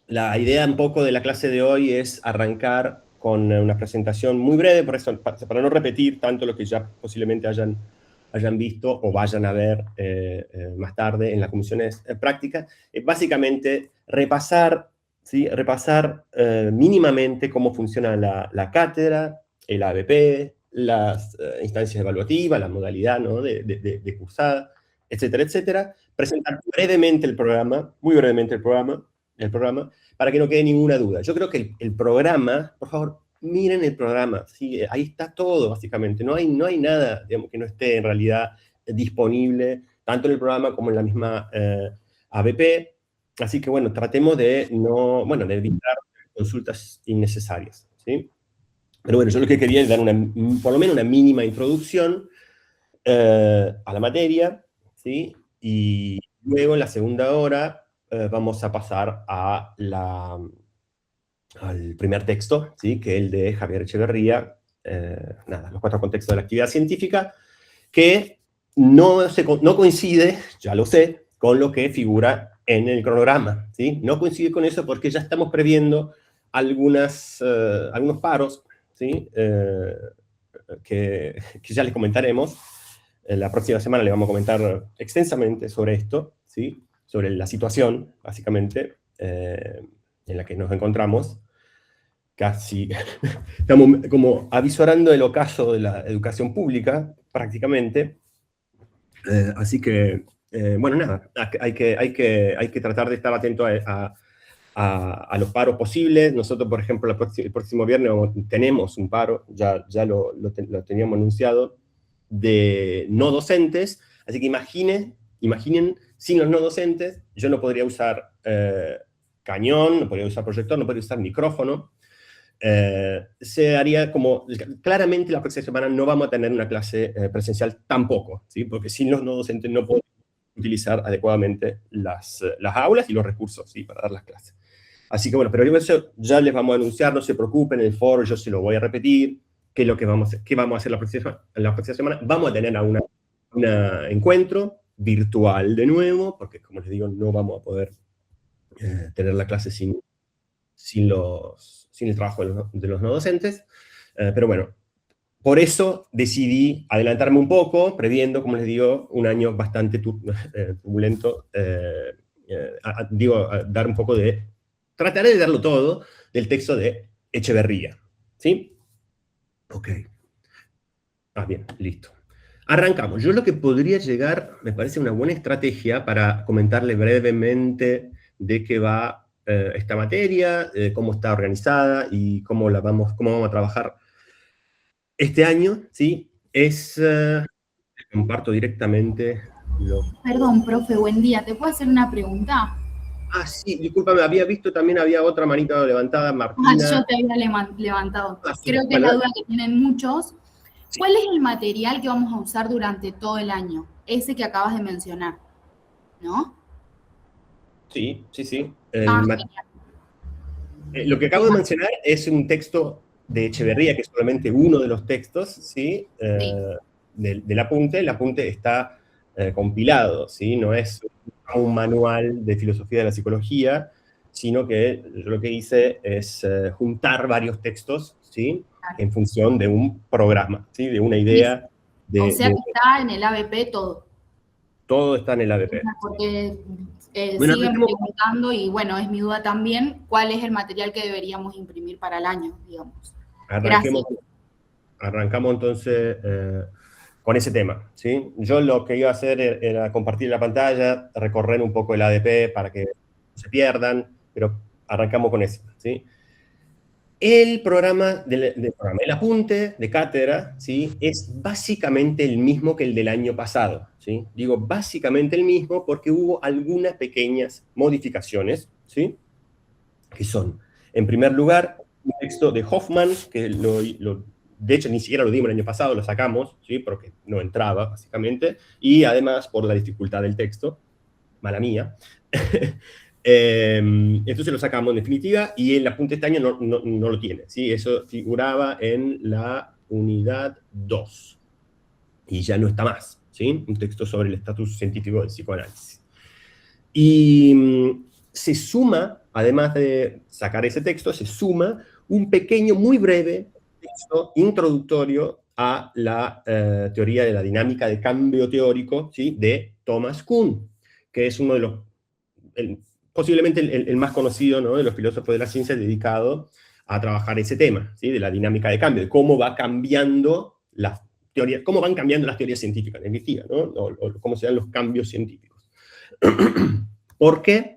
la idea un poco de la clase de hoy es arrancar con una presentación muy breve, por eso, para no repetir tanto lo que ya posiblemente hayan visto o vayan a ver más tarde en las comisiones prácticas. Básicamente, repasar, ¿sí? Repasar mínimamente cómo funciona la cátedra, el ABP, las instancias evaluativas, la modalidad, ¿no? de cursada, etcétera, etcétera. Presentar brevemente el programa, muy brevemente el programa, para que no quede ninguna duda. Yo creo que el programa, por favor, miren el programa, ¿sí? Ahí está todo, básicamente. No hay nada, digamos, que no esté en realidad disponible, tanto en el programa como en la misma ABP. Así que, bueno, tratemos de no, bueno, de evitar consultas innecesarias, ¿sí? Pero bueno, yo lo que quería es dar por lo menos una mínima introducción a la materia, ¿sí? Y luego en la segunda hora vamos a pasar al primer texto, ¿sí? Que es el de Javier Echeverría, nada, los 4 contextos de la actividad científica, que no coincide, ya lo sé, con lo que figura en el cronograma, ¿sí? No coincide con eso porque ya estamos previendo algunos paros, ¿sí? Que ya les comentaremos. La próxima semana le vamos a comentar extensamente sobre esto, ¿sí? Sobre la situación, básicamente, en la que nos encontramos. Casi, estamos como avisorando el ocaso de la educación pública, prácticamente. Así que, bueno, nada, hay que tratar de estar atento a los paros posibles. Nosotros, por ejemplo, el próximo viernes tenemos un paro, ya lo teníamos anunciado, de no docentes, así que imaginen, sin los no docentes, yo no podría usar cañón, no podría usar proyector, no podría usar micrófono. Se haría como, claramente la próxima semana no vamos a tener una clase presencial tampoco, ¿sí? Porque sin los no docentes no podemos utilizar adecuadamente las aulas y los recursos, ¿sí? Para dar las clases. Así que bueno, pero eso ya les vamos a anunciar, no se preocupen, en el foro yo se lo voy a repetir, qué es lo que vamos a hacer la próxima semana. Vamos a tener un encuentro virtual de nuevo, porque como les digo, no vamos a poder tener la clase sin el trabajo de los no docentes. Pero bueno, por eso decidí adelantarme un poco, previendo, como les digo, un año bastante turbulento. Dar un poco de... Trataré de darlo todo del texto de Echeverría. ¿Sí? Ok. Ah, bien, listo. Arrancamos. Yo lo que podría llegar, me parece una buena estrategia para comentarle brevemente de qué va esta materia, cómo está organizada y cómo vamos a trabajar este año, ¿sí? Comparto directamente lo... Perdón, profe, buen día. ¿Te puedo hacer una pregunta? Ah, sí, discúlpame, había visto también, había otra manita levantada, Ah, Martina. yo te había levantado. Ah, sí, Creo que es bueno, la duda que tienen muchos. sí, ¿Cuál es el material que vamos a usar durante todo el año? Ese que acabas de mencionar, ¿no? sí, sí, sí. Ah, genial. Lo que acabo de mencionar es un texto de Echeverría, que es solamente uno de los textos, ¿sí? Sí, Del apunte. El apunte está compilado, ¿sí? No es un manual de filosofía de la psicología, sino que yo lo que hice es juntar varios textos, ¿sí? claro. En función de un programa, ¿sí? De una Sí, sí. idea O de, sea de- que está en el ABP todo. todo está en el ABP. Porque Bueno, siguen arranquemos, preguntando y bueno, es mi duda también, ¿cuál es el material que deberíamos imprimir para el año, digamos? Gracias. arranquemos Arrancamos entonces con ese tema, ¿sí? Yo lo que iba a hacer era compartir la pantalla, recorrer un poco el ADP para que no se pierdan, pero arrancamos con eso, ¿sí? El apunte de cátedra, ¿sí? Es básicamente el mismo que el del año pasado, ¿sí? Digo básicamente el mismo porque hubo algunas pequeñas modificaciones, ¿sí? Que son, en primer lugar, un texto de Hoffman, que de hecho ni siquiera lo dimos el año pasado, lo sacamos, ¿sí? Porque no entraba, básicamente, y además por la dificultad del texto, mala mía. Entonces lo sacamos en definitiva, y el apunte este año no lo tiene, ¿sí? Eso figuraba en la unidad 2 y ya no está más, ¿sí? Un texto sobre el estatus científico del psicoanálisis. Y se suma, además de sacar ese texto, se suma un pequeño, muy breve texto introductorio a la teoría de la dinámica de cambio teórico, ¿sí?, de Thomas Kuhn, que es uno de los, posiblemente el más conocido, ¿no?, de los filósofos de la ciencia dedicado a trabajar ese tema, ¿sí?, de la dinámica de cambio, de cómo va cambiando las teorías, cómo van cambiando las teorías científicas, en definitiva, ¿no?, o cómo se dan los cambios científicos. ¿Por qué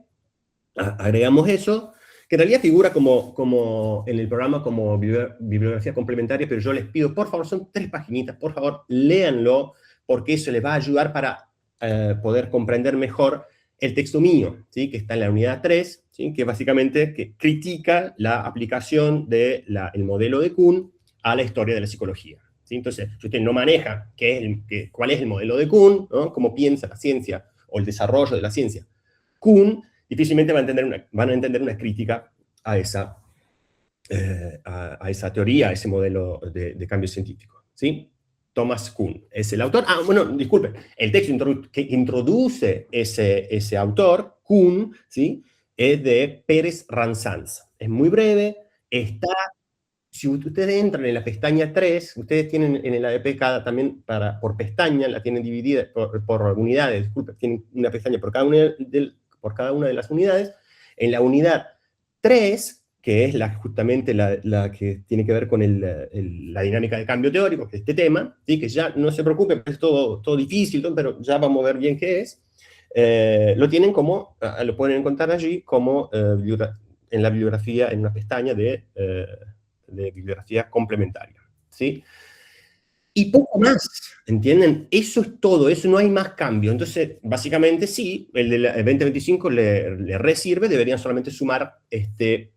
agregamos eso? Que en realidad figura como en el programa como bibliografía complementaria, pero yo les pido, por favor, son 3 paginitas, por favor, léanlo, porque eso les va a ayudar para poder comprender mejor el texto mío, ¿sí?, que está en la unidad 3, ¿sí?, que básicamente que critica la aplicación del modelo de Kuhn a la historia de la psicología, ¿sí? Entonces, si usted no maneja cuál es el modelo de Kuhn, ¿no?, cómo piensa la ciencia o el desarrollo de la ciencia, Kuhn, difícilmente van a entender una crítica a esa teoría, a ese modelo de cambio científico, ¿sí? Thomas Kuhn es el autor. Ah, bueno, disculpe, el texto que introduce ese autor, Kuhn, ¿sí?, es de Pérez Ransanz. Es muy breve, si ustedes entran en la pestaña 3, ustedes tienen en el ADP también por pestaña, la tienen dividida por unidades, disculpe, tienen una pestaña por cada una de las unidades. En la unidad 3, que es justamente la que tiene que ver con la dinámica de cambio teórico, que es este tema, ¿sí?, que ya no se preocupen, es todo difícil, pero ya vamos a ver bien qué es. Lo pueden encontrar allí como en la bibliografía, en una pestaña de bibliografía complementaria, ¿sí? Y poco más, ¿entienden? Eso es todo, eso no hay más cambio. Entonces, básicamente sí, el del 2025 le resirve, deberían solamente sumar este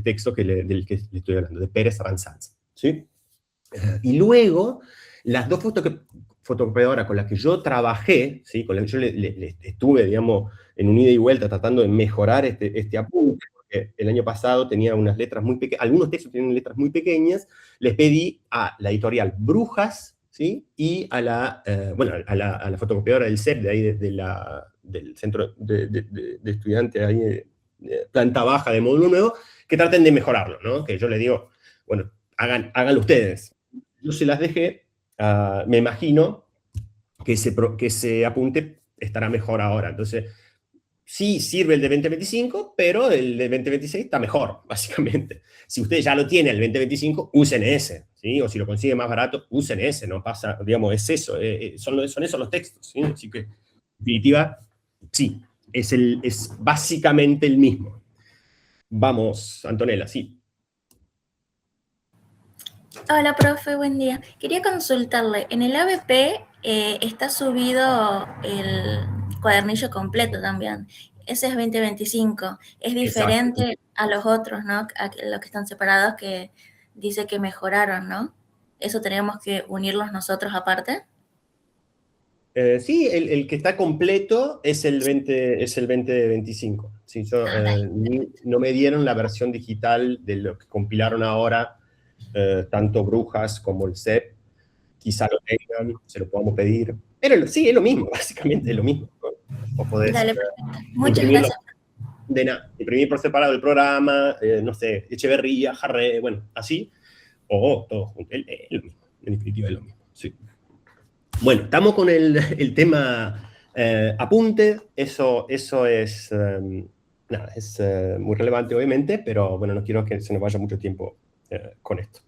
texto del que le estoy hablando, de Pérez Ransanz, ¿sí? Y luego, las 2 fotocopiadoras con las que yo trabajé, ¿sí?, con las que yo le estuve, digamos, en un ida y vuelta tratando de mejorar este apunte, porque el año pasado tenía unas letras muy pequeñas, algunos textos tienen letras muy pequeñas, les pedí a la editorial Brujas, ¿sí?, y a la fotocopiadora del CEP, de ahí del Centro de Estudiantes, ahí de planta baja de módulo nuevo, que traten de mejorarlo, ¿no? Que yo les digo, bueno, háganlo ustedes. Yo se las dejé, me imagino que ese apunte estará mejor ahora. Entonces, sí sirve el de 2025, pero el de 2026 está mejor, básicamente. Si usted ya lo tiene el 2025, usen ese, ¿sí? O si lo consigue más barato, usen ese, no pasa, digamos, es eso, son esos los textos, ¿sí? Así que, en definitiva, sí, es básicamente el mismo. Vamos, Antonella, sí. Hola, profe, buen día. Quería consultarle, en el ABP está subido el cuadernillo completo también. Ese es 2025. Es diferente Exacto. a los otros, ¿no? A los que están separados, que dice que mejoraron, ¿no? ¿Eso tenemos que unirlos nosotros aparte? Sí, el que está completo es el 2025. Sí, no me dieron la versión digital de lo que compilaron ahora, tanto Brujas como el CEP. Quizá lo tengan, se lo podamos pedir. Pero sí, es lo mismo, básicamente es lo mismo, ¿no? Vos podés Dale, muchas gracias. De nada, imprimir por separado el programa, no sé, Echeverría, Jarre, bueno, así, o todo junto. Es lo mismo, en definitiva es lo mismo, sí. Bueno, estamos con el tema apunte, eso es, nada, es muy relevante obviamente, pero bueno, no quiero que se nos vaya mucho tiempo con esto.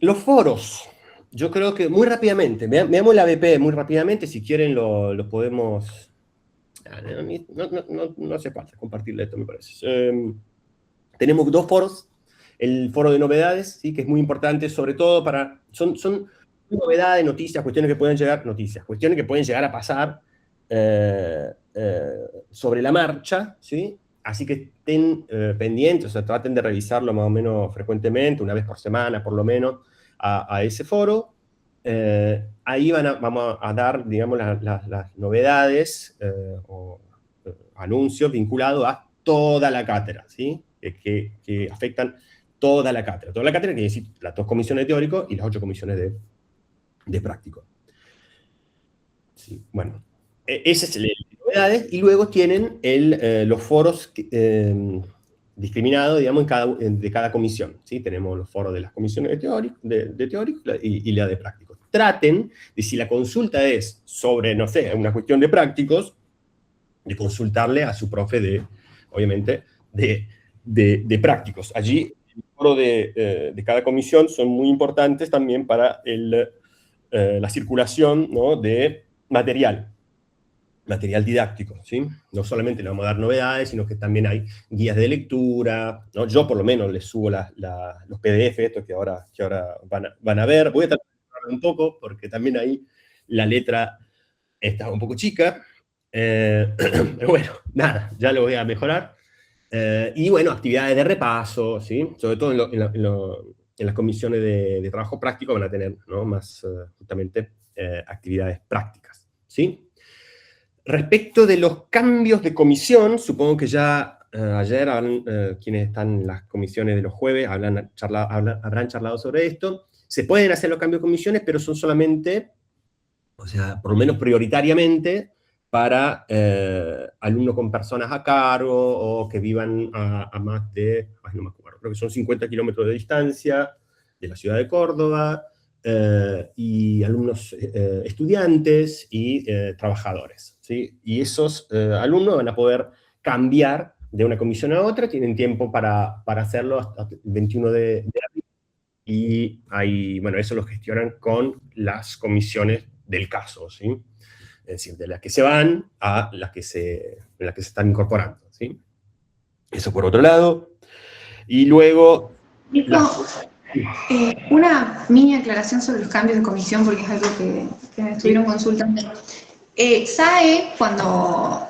Los foros, yo creo que muy rápidamente, veamos el ABP muy rápidamente, si quieren lo podemos... No hace falta compartirle esto, me parece. Tenemos 2 foros, el foro de novedades, ¿sí?, que es muy importante, sobre todo son novedades, noticias, cuestiones que pueden llegar a pasar sobre la marcha, ¿sí? Así que estén pendientes, o sea, traten de revisarlo más o menos frecuentemente, una vez por semana por lo menos, a ese foro. Ahí vamos a dar, digamos, las novedades o anuncios vinculados a toda la cátedra, ¿sí? Que afectan toda la cátedra. Toda la cátedra quiere decir las 2 comisiones de teórico y las 8 comisiones de práctico. Sí, bueno, ese es el novedades, y luego tienen los foros discriminados, digamos, de cada comisión, ¿sí? Tenemos los foros de las comisiones de teórico y la de prácticos. Traten de, si la consulta es sobre, no sé, una cuestión de prácticos, de consultarle a su profe obviamente, de prácticos. Allí, el foro de cada comisión son muy importantes también para la circulación, ¿no?, de material didáctico, ¿sí? No solamente le vamos a dar novedades, sino que también hay guías de lectura, ¿no? Yo por lo menos les subo los PDF, estos que ahora van a ver. Voy a tratar de hablar un poco, porque también ahí la letra está un poco chica. Pero bueno, nada, ya lo voy a mejorar. Y bueno, actividades de repaso, ¿sí? Sobre todo en las comisiones de trabajo práctico van a tener, ¿no?, más justamente actividades prácticas, ¿sí? Respecto de los cambios de comisión, supongo que ya ayer quienes están en las comisiones de los jueves habrán charlado sobre esto. Se pueden hacer los cambios de comisiones, pero son solamente, o sea, por lo menos prioritariamente, para alumnos con personas a cargo o que vivan a más de, no me acuerdo, creo que son 50 kilómetros de distancia de la ciudad de Córdoba, y alumnos estudiantes y trabajadores, ¿sí? Y esos alumnos van a poder cambiar de una comisión a otra, tienen tiempo para hacerlo hasta el 21 de abril, y bueno, eso lo gestionan con las comisiones del caso, ¿sí? Es decir, de las que se van a las que se están incorporando, ¿sí? Eso por otro lado. Y luego... Una mini aclaración sobre los cambios de comisión, porque es algo que me estuvieron consultando. SAE, cuando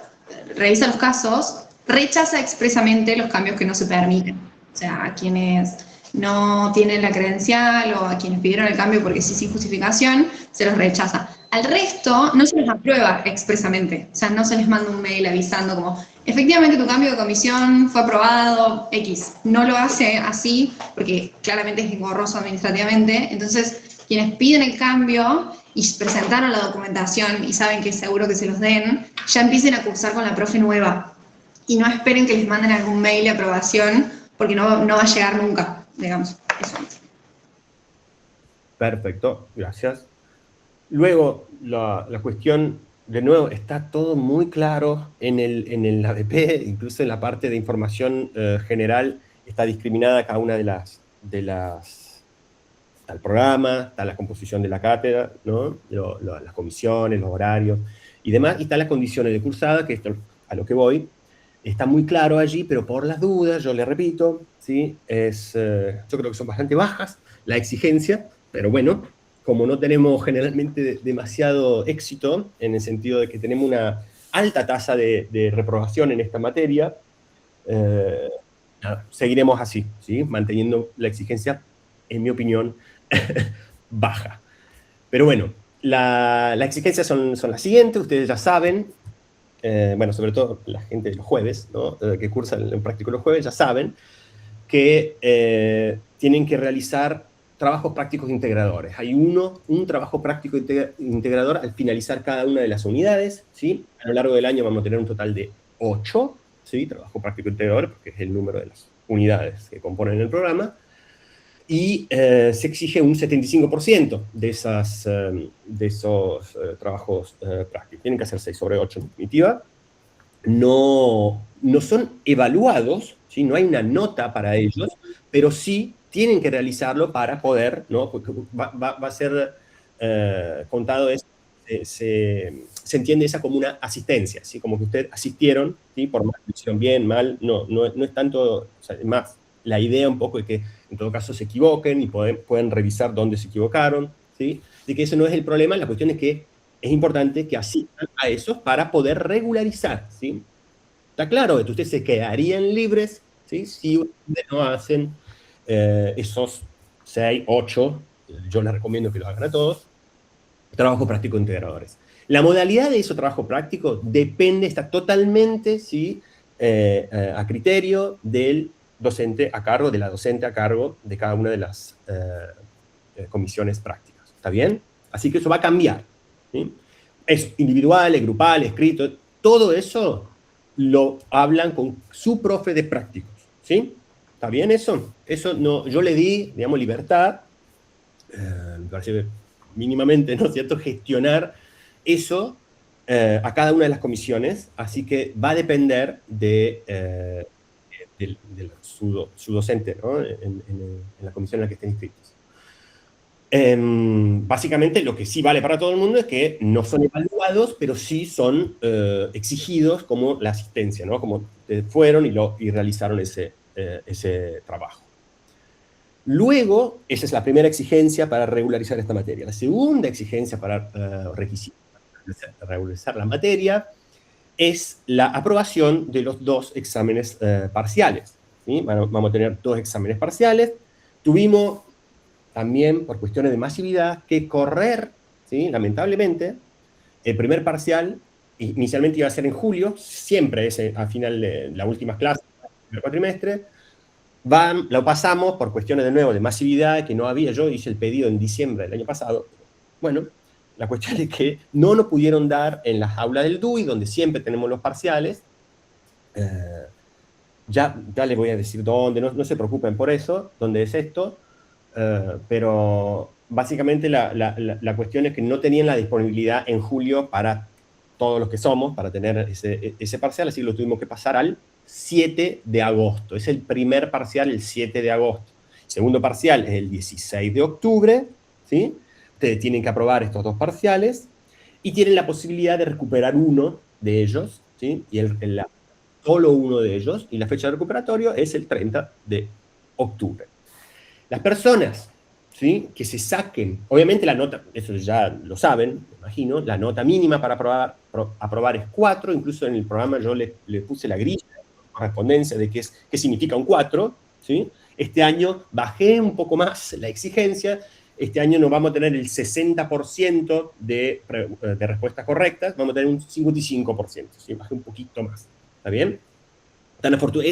revisa los casos, rechaza expresamente los cambios que no se permiten. O sea, a quienes no tienen la credencial o a quienes pidieron el cambio porque sí sin justificación, se los rechaza. Al resto no se les aprueba expresamente, o sea, no se les manda un mail avisando como, efectivamente tu cambio de comisión fue aprobado, X. No lo hace así porque claramente es engorroso administrativamente, entonces quienes piden el cambio y presentaron la documentación y saben que es seguro que se los den, ya empiecen a cursar con la profe nueva y no esperen que les manden algún mail de aprobación porque no va a llegar nunca, digamos. Eso. Perfecto, gracias. Luego, la cuestión, de nuevo, está todo muy claro en el ABP, incluso en la parte de información general, está discriminada cada una de las está el programa, está la composición de la cátedra, ¿no? Las comisiones, los horarios y demás, y están las condiciones de cursada, que esto a lo que voy, está muy claro allí, pero por las dudas, yo le repito, ¿sí? Yo creo que son bastante bajas la exigencia, pero bueno, como no tenemos generalmente demasiado éxito, en el sentido de que tenemos una alta tasa de reprobación en esta materia, seguiremos así, ¿sí? Manteniendo la exigencia, en mi opinión, baja. Pero bueno, la exigencia son las siguientes, ustedes ya saben, bueno, sobre todo la gente de los jueves, ¿no? Que cursan en práctico los jueves, ya saben que tienen que realizar trabajos prácticos integradores. Hay un trabajo práctico integrador al finalizar cada una de las unidades, ¿sí? A lo largo del año vamos a tener un total de 8, ¿sí? Trabajo práctico integrador, porque es el número de las unidades que componen el programa, y se exige un 75% de esos trabajos prácticos. Tienen que hacer 6 sobre 8 en definitiva. No son evaluados, ¿sí? No hay una nota para ellos, pero sí tienen que realizarlo para poder, ¿no? Porque va a ser contado eso, se entiende esa como una asistencia, ¿sí? Como que ustedes asistieron, ¿sí? Por más que lo hicieron bien, mal, no es tanto, o sea, más la idea un poco de que en todo caso se equivoquen y pueden revisar dónde se equivocaron, ¿sí? De que ese no es el problema, la cuestión es que es importante que asistan a esos para poder regularizar, ¿sí? Está claro que ustedes se quedarían libres, ¿sí? Si ustedes no hacen esos 6, 8, yo les recomiendo que lo hagan a todos, trabajos prácticos integradores. La modalidad de esos trabajos prácticos está totalmente, ¿sí? A criterio del docente a cargo, de la docente a cargo de cada una de las comisiones prácticas. ¿Está bien? Así que eso va a cambiar, ¿sí? Es individual, es grupal, es escrito, todo eso lo hablan con su profe de prácticos, ¿sí? ¿Está bien eso? Eso no, yo le di, digamos, libertad, me parece mínimamente, ¿no es cierto?, gestionar eso a cada una de las comisiones, así que va a depender de su docente, ¿no?, en la comisión en la que estén inscritos. Básicamente, lo que sí vale para todo el mundo es que no son evaluados, pero sí son exigidos como la asistencia, ¿no? Como fueron y realizaron ese trabajo. Luego, esa es la primera exigencia para regularizar esta materia. La segunda exigencia para regularizar la materia es la aprobación de los 2 exámenes parciales, ¿sí? Vamos a tener 2 exámenes parciales. Tuvimos también, por cuestiones de masividad, que correr, ¿sí?, lamentablemente, el primer parcial, inicialmente iba a ser en julio, siempre es al final de las últimas clases del cuatrimestre. Lo pasamos por cuestiones, de nuevo, de masividad, que no había. Yo hice el pedido en diciembre del año pasado. Bueno, la cuestión es que no nos pudieron dar en las aulas del DUI, donde siempre tenemos los parciales. Ya les voy a decir dónde, no se preocupen por eso, dónde es esto. Pero básicamente la cuestión es que no tenían la disponibilidad en julio para todos los que somos, para tener ese parcial, así que lo tuvimos que pasar al 7 de agosto. Es el primer parcial, el 7 de agosto. El segundo parcial es el 16 de octubre, ¿sí? Ustedes tienen que aprobar estos 2 parciales y tienen la posibilidad de recuperar uno de ellos, ¿sí? Y solo uno de ellos, y la fecha de recuperatorio es el 30 de octubre. Las personas, ¿sí?, que se saquen, obviamente la nota, eso ya lo saben, me imagino, la nota mínima para aprobar es 4, incluso en el programa yo le puse la grilla de correspondencia de qué significa un 4, ¿sí? Este año bajé un poco más la exigencia, este año no vamos a tener el 60% de respuestas correctas, vamos a tener un 55%, ¿sí? Bajé un poquito más, ¿está bien?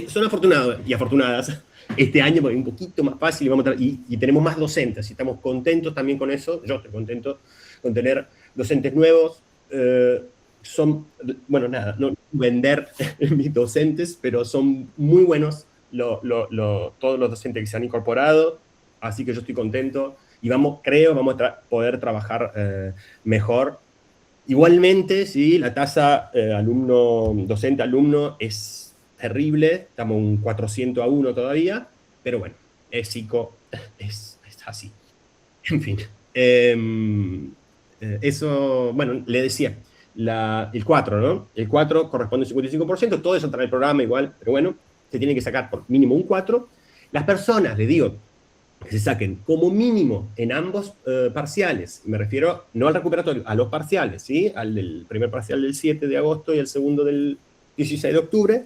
Son afortunados y afortunadas este año, porque es un poquito más fácil y tenemos más docentes, y estamos contentos también con eso. Yo estoy contento con tener docentes nuevos. Bueno, nada, no vender mis docentes, pero son muy buenos todos los docentes que se han incorporado, así que yo estoy contento y vamos a poder trabajar mejor. Igualmente, sí, la tasa docente-alumno es terrible, estamos un 400-1 todavía, pero bueno, es así. En fin. Eso, bueno, le decía, el 4, ¿no? El 4 corresponde al 55%, todo eso entra en el programa igual, pero bueno, se tiene que sacar por mínimo un 4. Las personas, le digo, que se saquen como mínimo en ambos parciales, me refiero no al recuperatorio, a los parciales, ¿sí? Al del primer parcial del 7 de agosto y el segundo del 16 de octubre,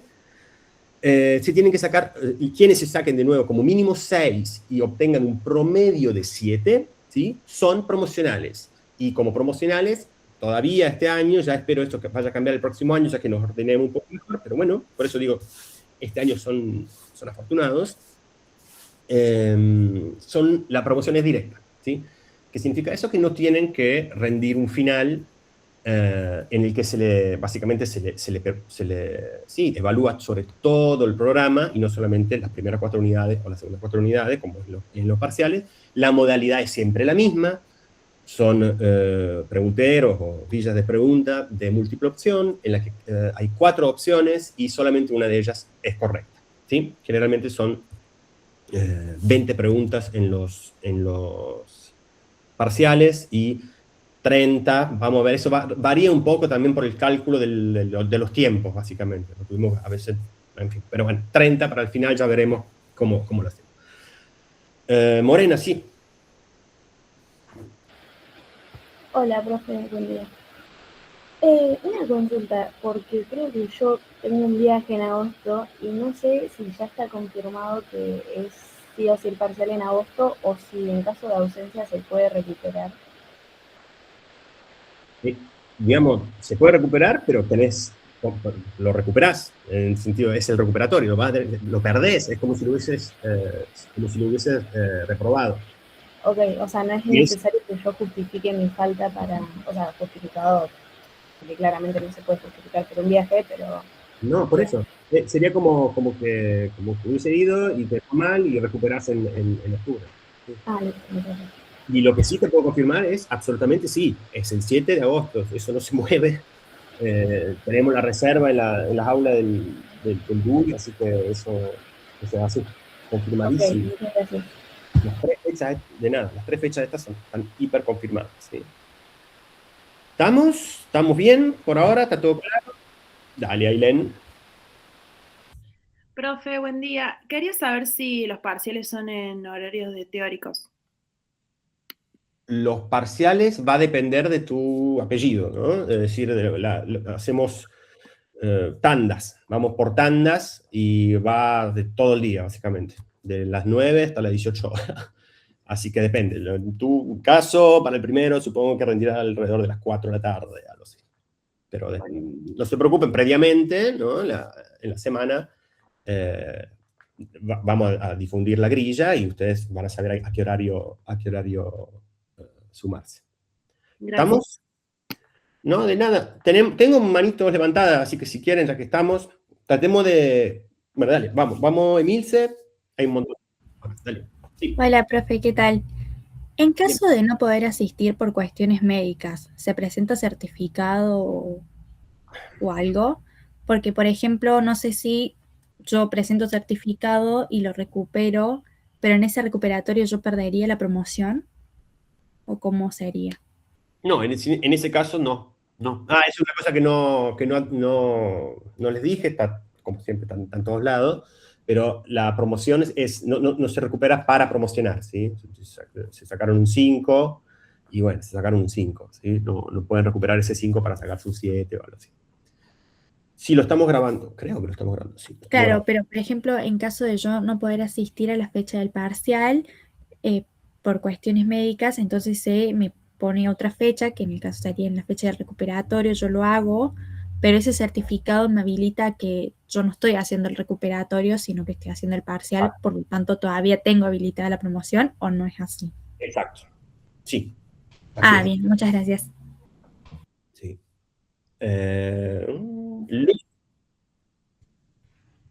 se tienen que sacar, y quienes se saquen de nuevo como mínimo 6 y obtengan un promedio de 7, ¿sí?, son promocionales. Y como promocionales, todavía este año, ya espero esto que vaya a cambiar el próximo año, ya que nos ordenemos un poco mejor, pero bueno, por eso digo, este año son afortunados. La promoción es directa, ¿sí? ¿Qué significa eso? Que no tienen que rendir un final en el que básicamente se le evalúa sobre todo el programa y no solamente las primeras 4 unidades o las segundas 4 unidades, como en los parciales. La modalidad es siempre la misma, son pregunteros o villas de pregunta de múltiple opción, en la que hay 4 opciones y solamente una de ellas es correcta, ¿sí? Generalmente son 20 preguntas en los parciales y 30, vamos a ver, eso varía un poco también por el cálculo de los tiempos, básicamente. Lo tuvimos a veces, en fin, pero bueno, 30 para el final ya veremos cómo lo hacemos. Morena, sí. Hola, profe, buen día. Una consulta, porque creo que yo tengo un viaje en agosto y no sé si ya está confirmado que es sí o sí el parcial en agosto o si en caso de ausencia se puede recuperar. Digamos, se puede recuperar, pero lo recuperás, en el sentido, es el recuperatorio, lo perdés, es como si lo hubieses reprobado. Ok, o sea, no es necesario que yo justifique mi falta o sea, justificador. porque claramente no se puede justificar por un viaje, pero... No, por eso. Sería como que hubiese ido y te fue mal y recuperás en octubre. Sí. Listo. Y lo que sí te puedo confirmar es, absolutamente sí, es el 7 de agosto, eso no se mueve. Tenemos la reserva en las aulas del DUI, así que eso va a ser confirmadísimo. Ok, muchas gracias. Las 3 fechas, de nada, las 3 fechas estas están hiper confirmadas. ¿Sí? ¿Estamos bien por ahora? ¿Está todo claro? Dale, Ailén. Profe, buen día. Quería saber si los parciales son en horarios de teóricos. Los parciales va a depender de tu apellido, ¿no? Es decir, hacemos tandas, vamos por tandas y va de todo el día, básicamente, de las 9 hasta las 18 horas. Así que depende. En tu caso, para el primero, supongo que rendirá alrededor de las 4 de la tarde, algo así. Pero no se preocupen, previamente, ¿no? En la semana vamos a difundir la grilla y ustedes van a saber a qué horario sumarse. Gracias. ¿Estamos? No, de nada. Tengo manitos levantadas, así que si quieren, ya que estamos, tratemos de... Bueno, dale, vamos, Emilce. Hay un montón. Dale. Sí. Hola, profe, ¿qué tal? En caso de no poder asistir por cuestiones médicas, ¿se presenta certificado o algo? Porque, por ejemplo, no sé si yo presento certificado y lo recupero, pero en ese recuperatorio yo perdería la promoción, ¿o cómo sería? No, en ese caso no. No. Es una cosa que no les dije, está, como siempre, está en todos lados, pero la promoción no se recupera para promocionar, ¿sí? Se sacaron un 5, y bueno, se sacaron un 5, ¿sí? No pueden recuperar ese 5 para sacarse un 7 o algo así. Sí, lo estamos grabando, creo que lo estamos grabando, sí. Claro, pero por ejemplo, en caso de yo no poder asistir a la fecha del parcial por cuestiones médicas, entonces se me pone otra fecha, que en el caso sería en la fecha del recuperatorio, yo lo hago, pero ese certificado me habilita que yo no estoy haciendo el recuperatorio, sino que estoy haciendo el parcial, por lo tanto todavía tengo habilitada la promoción, ¿o no es así? Exacto, sí. Así es. Bien, muchas gracias. Sí. Luz.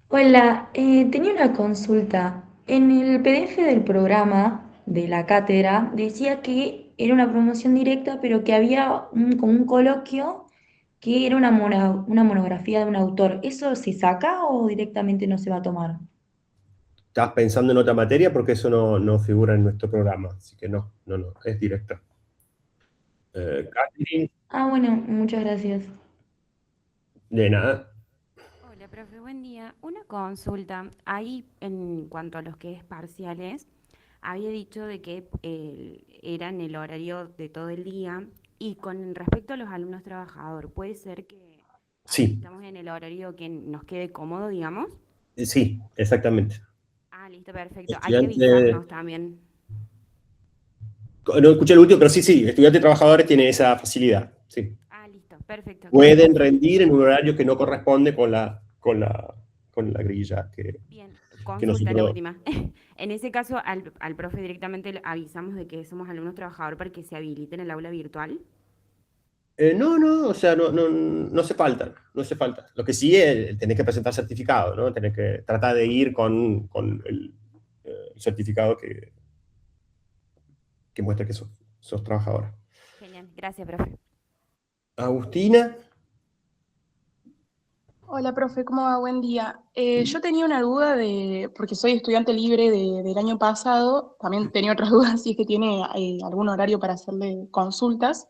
Hola, tenía una consulta. En el PDF del programa de la cátedra decía que era una promoción directa, pero que había como un coloquio que era una monografía de un autor. ¿Eso se saca o directamente no se va a tomar? Estás pensando en otra materia porque eso no figura en nuestro programa, así que no, es directa. Catherine, Bueno, muchas gracias. de nada. Hola, profe, buen día. Una consulta. Ahí, en cuanto a los que es parciales, había dicho de que era en el horario de todo el día. Y con respecto a los alumnos trabajadores, ¿puede ser que Sí. estamos en el horario que nos quede cómodo, digamos? Sí, exactamente. Listo, perfecto. Hay que avisarnos también. No escuché el último, pero sí, estudiantes trabajadores tienen esa facilidad, sí. Listo, perfecto. Pueden rendir en un horario que no corresponde con la grilla que... Bien, que consulta nosotros... la última. En ese caso, al profe directamente le avisamos de que somos alumnos trabajadores para que se habilite en el aula virtual. No, o sea, no hace falta, no hace falta. Lo que sí es, tenés que presentar certificado, ¿no? Tenés que tratar de ir con el certificado que muestra que sos trabajadora. Genial, gracias, profe. Agustina. Hola, profe, ¿cómo va? Buen día. Yo tenía una duda porque soy estudiante libre del año pasado, también tenía otras dudas si es que tiene algún horario para hacerle consultas.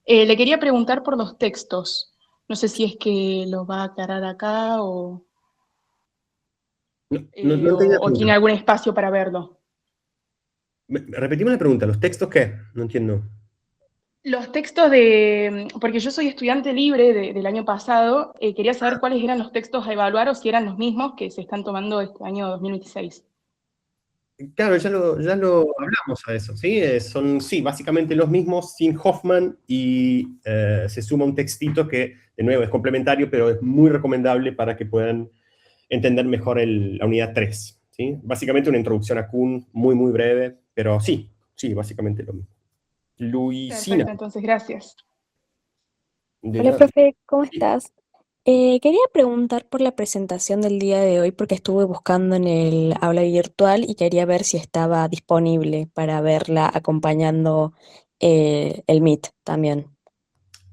Le quería preguntar por los textos. No sé si es que los va a aclarar acá o entendí la o tiene pregunta. algún espacio para verlo. Repetimos la pregunta, ¿los textos qué? No entiendo. Los textos porque yo soy estudiante libre del año pasado, quería saber cuáles eran los textos a evaluar o si eran los mismos que se están tomando este año 2026. Claro, ya lo hablamos a eso, ¿sí? Son, básicamente los mismos sin Hoffman y se suma un textito que, de nuevo, es complementario, pero es muy recomendable para que puedan entender mejor la unidad 3, ¿sí? Básicamente una introducción a Kuhn muy, muy breve, pero sí, básicamente lo mismo. Luisina. Perfecto, entonces gracias. De Hola, nada. profe, ¿cómo estás? Quería preguntar por la presentación del día de hoy porque estuve buscando en el aula virtual y quería ver si estaba disponible para verla acompañando el Meet también.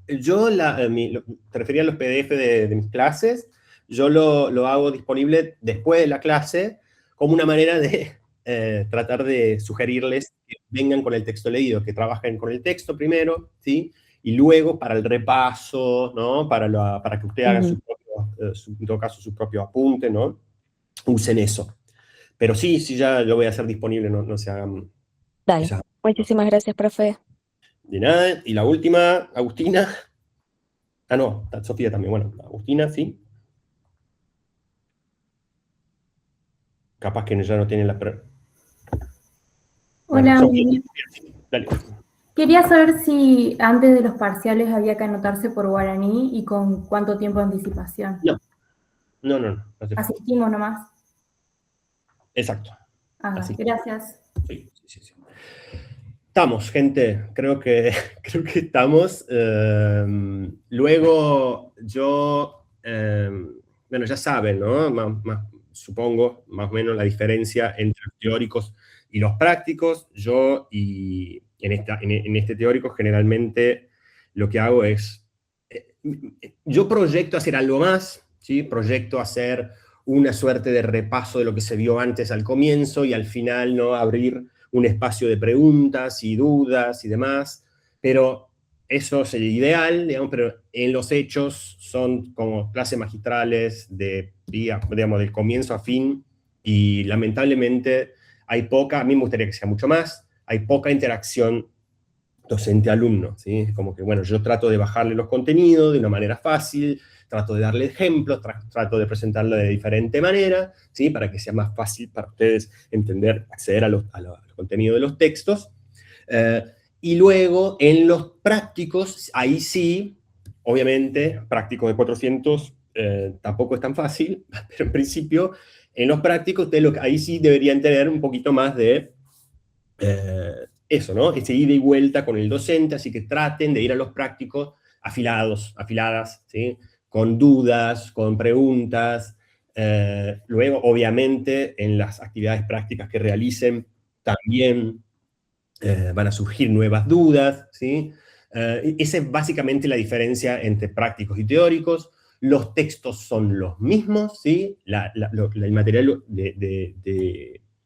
Yo, te refería a los PDF de mis clases, yo lo hago disponible después de la clase como una manera de tratar de sugerirles que vengan con el texto leído, que trabajen con el texto primero, ¿sí? Y luego para el repaso, ¿no? Para que ustedes hagan Ujú. en todo caso, su propio apunte, ¿no? Usen eso. Pero sí, ya lo voy a hacer disponible, no se hagan Dale. esas. Muchísimas gracias, profe. De nada. Y la última, Agustina. Ah, no, está Sofía también. Bueno, Agustina, sí. Capaz que ya no tienen la... Bueno, Hola, Sofía, Miriam. sí, dale. Quería saber si antes de los parciales había que anotarse por guaraní y con cuánto tiempo de anticipación. No hace falta. Asistimos nomás. Exacto. Ah, Así. gracias. Sí. Estamos, gente. Creo que estamos. Luego yo... bueno, ya saben, ¿no? Supongo, más o menos, la diferencia entre los teóricos y los prácticos. Yo, y en este teórico, generalmente lo que hago es... yo proyecto hacer algo más, ¿sí? Proyecto hacer una suerte de repaso de lo que se vio antes al comienzo y al final, ¿no? Abrir un espacio de preguntas y dudas y demás, pero eso es el ideal, digamos, pero en los hechos son como clases magistrales digamos, del comienzo a fin, y lamentablemente hay poca, a mí me gustaría que sea mucho más, hay poca interacción docente-alumno, ¿sí? Es como que, bueno, yo trato de bajarle los contenidos de una manera fácil, trato de darle ejemplos, trato de presentarlo de diferente manera, ¿sí? Para que sea más fácil para ustedes entender, acceder a los contenidos de los textos. Y luego, en los prácticos, ahí sí, obviamente, práctico de 400 tampoco es tan fácil, pero en principio, en los prácticos, ustedes ahí sí deberían tener un poquito más de... eso, ¿no? Ese ida y vuelta con el docente, así que traten de ir a los prácticos afiladas, ¿sí? Con dudas, con preguntas. Luego, obviamente, en las actividades prácticas que realicen, también van a surgir nuevas dudas, ¿sí? Esa es básicamente la diferencia entre prácticos y teóricos. Los textos son los mismos, ¿sí? El material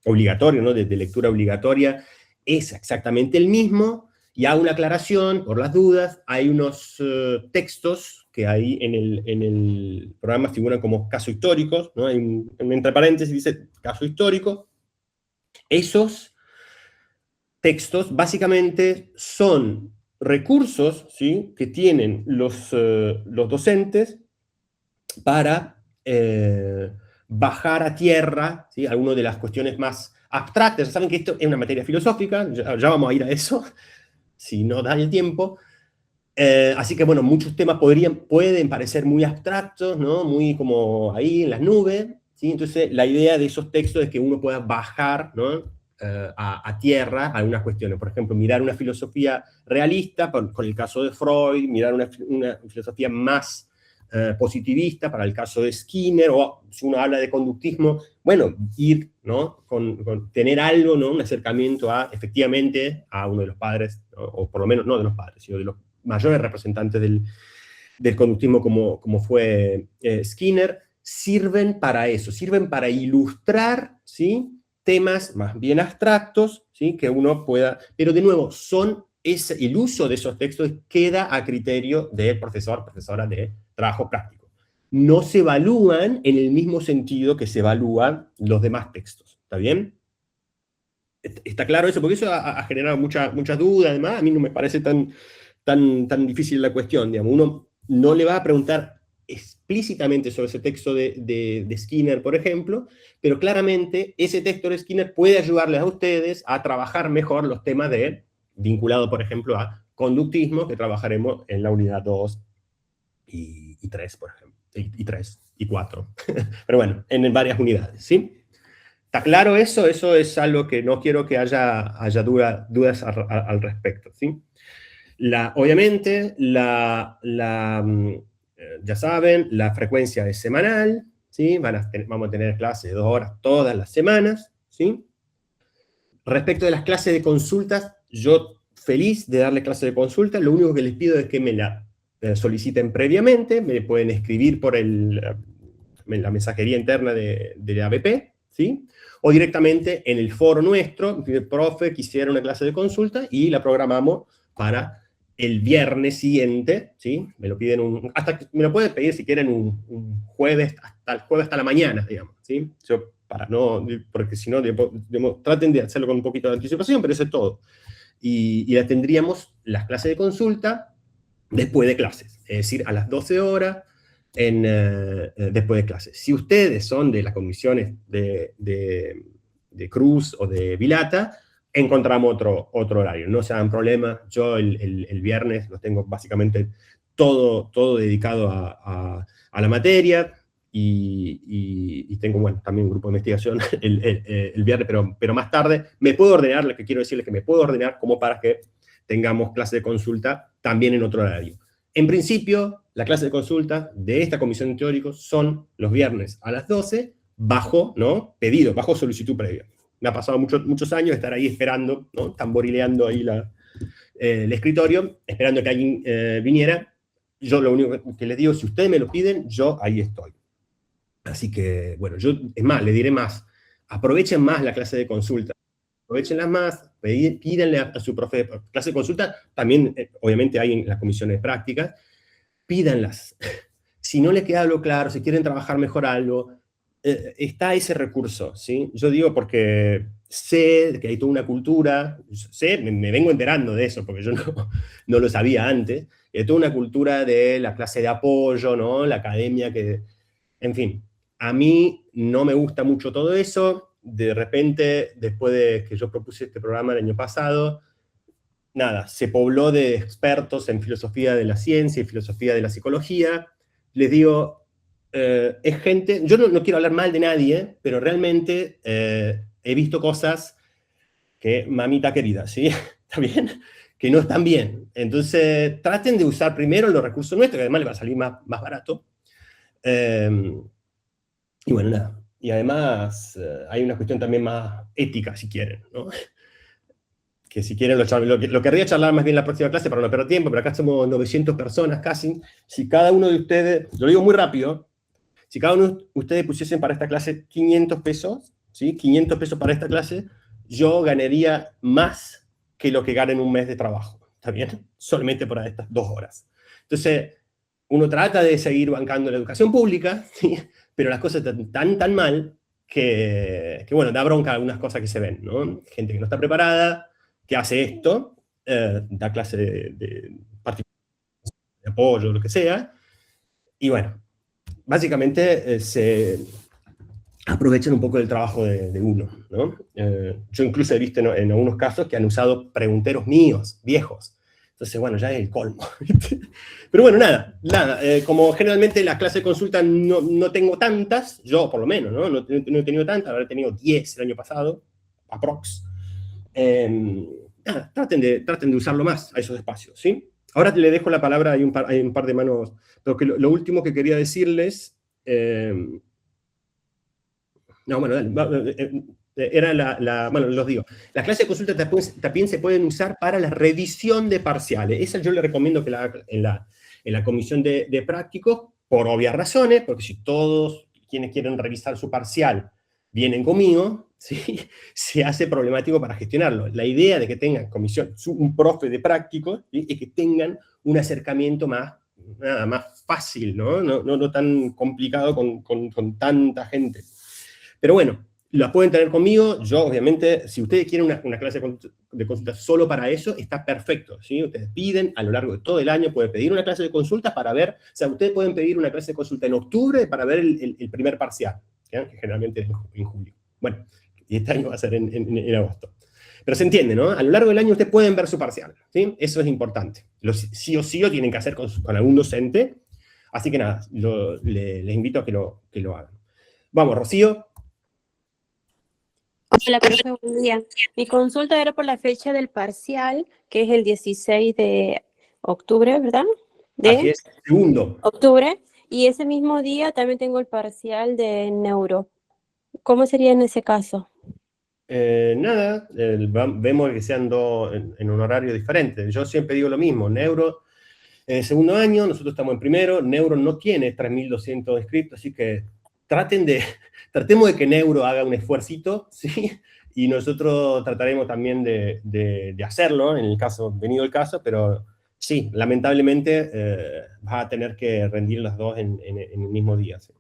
obligatorio, ¿no? De lectura obligatoria es exactamente el mismo, y hago una aclaración por las dudas. Hay unos textos que ahí en el programa figuran como casos históricos, ¿no? Hay entre paréntesis dice caso histórico. Esos textos básicamente son recursos, ¿sí? Que tienen los docentes para bajar a tierra, ¿sí? Algunas de las cuestiones más abstractas. Ya saben que esto es una materia filosófica, ya vamos a ir a eso, si no da el tiempo. Así que, bueno, muchos temas pueden parecer muy abstractos, ¿no? Muy como ahí en las nubes, ¿sí? Entonces, la idea de esos textos es que uno pueda bajar, ¿no? A tierra algunas cuestiones. Por ejemplo, mirar una filosofía realista, con el caso de Freud, mirar una filosofía más positivista para el caso de Skinner, o si uno habla de conductismo, bueno, ir, ¿no? Con tener algo, ¿no? Un acercamiento efectivamente, a uno de los padres, ¿no? O por lo menos no de los padres, sino de los mayores representantes del conductismo como fue Skinner, sirven para eso, sirven para ilustrar, ¿sí? Temas más bien abstractos, ¿sí? Que uno pueda, pero de nuevo, el uso de esos textos queda a criterio del profesora de trabajo práctico. No se evalúan en el mismo sentido que se evalúan los demás textos, ¿está bien? ¿Está claro eso? Porque eso ha generado muchas dudas, además, a mí no me parece tan difícil la cuestión, digamos. Uno no le va a preguntar explícitamente sobre ese texto de Skinner, por ejemplo, pero claramente ese texto de Skinner puede ayudarles a ustedes a trabajar mejor los temas vinculado, por ejemplo, a conductismo, que trabajaremos en la unidad 2 y 3, por ejemplo, y 3 y 4. Pero bueno, en varias unidades, ¿sí? ¿Está claro eso? Eso es algo que no quiero que haya dudas al respecto, ¿sí? Obviamente, ya saben, la frecuencia es semanal, ¿sí? Vamos a tener clases de 2 horas todas las semanas, ¿sí? Respecto de las clases de consultas, yo feliz de darles clases de consulta, lo único que les pido es que me la soliciten previamente, me pueden escribir por la mensajería interna de la ABP, ¿sí? O directamente en el foro nuestro, profe, quisiera una clase de consulta, y la programamos para el viernes siguiente, ¿sí? Me lo piden me lo pueden pedir si quieren un jueves, hasta el jueves hasta la mañana, digamos, ¿sí? Porque si no, traten de hacerlo con un poquito de anticipación, pero eso es todo. Y la tendríamos, las clases de consulta, después de clases, es decir, a las 12 horas, después de clases. Si ustedes son de las comisiones de Cruz o de Vilata, encontramos otro horario, no se hagan problema. Yo el viernes lo tengo básicamente todo dedicado a la materia, y tengo, bueno, también un grupo de investigación el viernes, pero más tarde me puedo ordenar, lo que quiero decirles que me puedo ordenar como para que tengamos clase de consulta también en otro horario. En principio, la clase de consulta de esta comisión de teóricos son los viernes a las 12, bajo, ¿no? Pedido, bajo solicitud previa. Me ha pasado muchos años estar ahí esperando, ¿no? Tamborileando ahí el escritorio, esperando que alguien viniera. Yo lo único que les digo, si ustedes me lo piden, yo ahí estoy. Así que, bueno, es más, le diré más. Aprovechen más la clase de consulta. Aprovechenlas más, pídanle a su profe clase de consulta. También, obviamente, hay en las comisiones prácticas. Pídanlas. Si no les queda algo claro, si quieren trabajar mejor algo, está ese recurso, ¿sí? Yo digo porque sé que hay toda una cultura, me vengo enterando de eso, porque yo no lo sabía antes, hay toda una cultura de la clase de apoyo, ¿no? La academia que... En fin, a mí no me gusta mucho todo eso. De repente, después de que yo propuse este programa el año pasado, nada, se pobló de expertos en filosofía de la ciencia y filosofía de la psicología. Les digo, es gente, yo no quiero hablar mal de nadie, pero realmente he visto cosas que, mamita querida, ¿sí? ¿Está bien? Que no están bien. Entonces, traten de usar primero los recursos nuestros, que además les va a salir más barato. Y bueno, nada. Y además hay una cuestión también más ética, si quieren, ¿no? Que si quieren lo querría charlar más bien en la próxima clase para no perder tiempo, pero acá somos 900 personas casi. Si cada uno de ustedes, lo digo muy rápido, si cada uno de ustedes pusiesen para esta clase 500 pesos, ¿sí? 500 pesos para esta clase, yo ganaría más que lo que gano en un mes de trabajo, ¿está bien? Solamente por estas 2 horas. Entonces, uno trata de seguir bancando la educación pública, ¿sí? Pero las cosas están tan mal que, bueno, da bronca algunas cosas que se ven, ¿no? Gente que no está preparada, que hace esto, da clase de apoyo, lo que sea, y bueno, básicamente se aprovechan un poco del trabajo de uno, ¿no? Yo incluso he visto en algunos casos que han usado pregunteros míos, viejos. Entonces, bueno, ya es el colmo. Pero bueno, nada. Como generalmente las clases de consulta no tengo tantas, yo por lo menos, ¿no? No he tenido tantas, habré tenido 10 el año pasado, aprox. Nada, traten de usarlo más a esos espacios, ¿sí? Ahora le dejo la palabra, hay un par de manos, pero que lo último que quería decirles... no, bueno, dale, era bueno, los digo. Las clases de consulta también se pueden usar para la revisión de parciales. Esa yo le recomiendo que en la comisión de prácticos, por obvias razones, porque si todos quienes quieren revisar su parcial vienen conmigo, ¿sí? Se hace problemático para gestionarlo. La idea de que tengan un profe de prácticos, ¿sí? Es que tengan un acercamiento más fácil, ¿no? No tan complicado con tanta gente. Pero bueno, la pueden tener conmigo. Yo, obviamente, si ustedes quieren una clase de consulta solo para eso, está perfecto, ¿sí? Ustedes piden a lo largo de todo el año, pueden pedir una clase de consulta para ver, o sea, ustedes pueden pedir una clase de consulta en octubre para ver el primer parcial, ¿sí? Que generalmente es en julio. Bueno, y este año va a ser en agosto. Pero se entiende, ¿no? A lo largo del año ustedes pueden ver su parcial, ¿sí? Eso es importante. Sí o sí lo tienen que hacer con algún docente. Así que nada, les invito a que lo hagan. Vamos, Rocío. Hola, profe, buen día. Mi consulta era por la fecha del parcial, que es el 16 de octubre, ¿verdad? Así es, segundo. Octubre. Y ese mismo día también tengo el parcial de neuro. ¿Cómo sería en ese caso? Nada, vemos que sean dos en un horario diferente. Yo siempre digo lo mismo, neuro, segundo año, nosotros estamos en primero, neuro no tiene 3.200 inscritos, así que tratemos de que neuro haga un esfuercito, ¿sí? Y nosotros trataremos también de hacerlo, en el caso, venido el caso, pero sí, lamentablemente vas a tener que rendir las dos en el mismo día, ¿sí?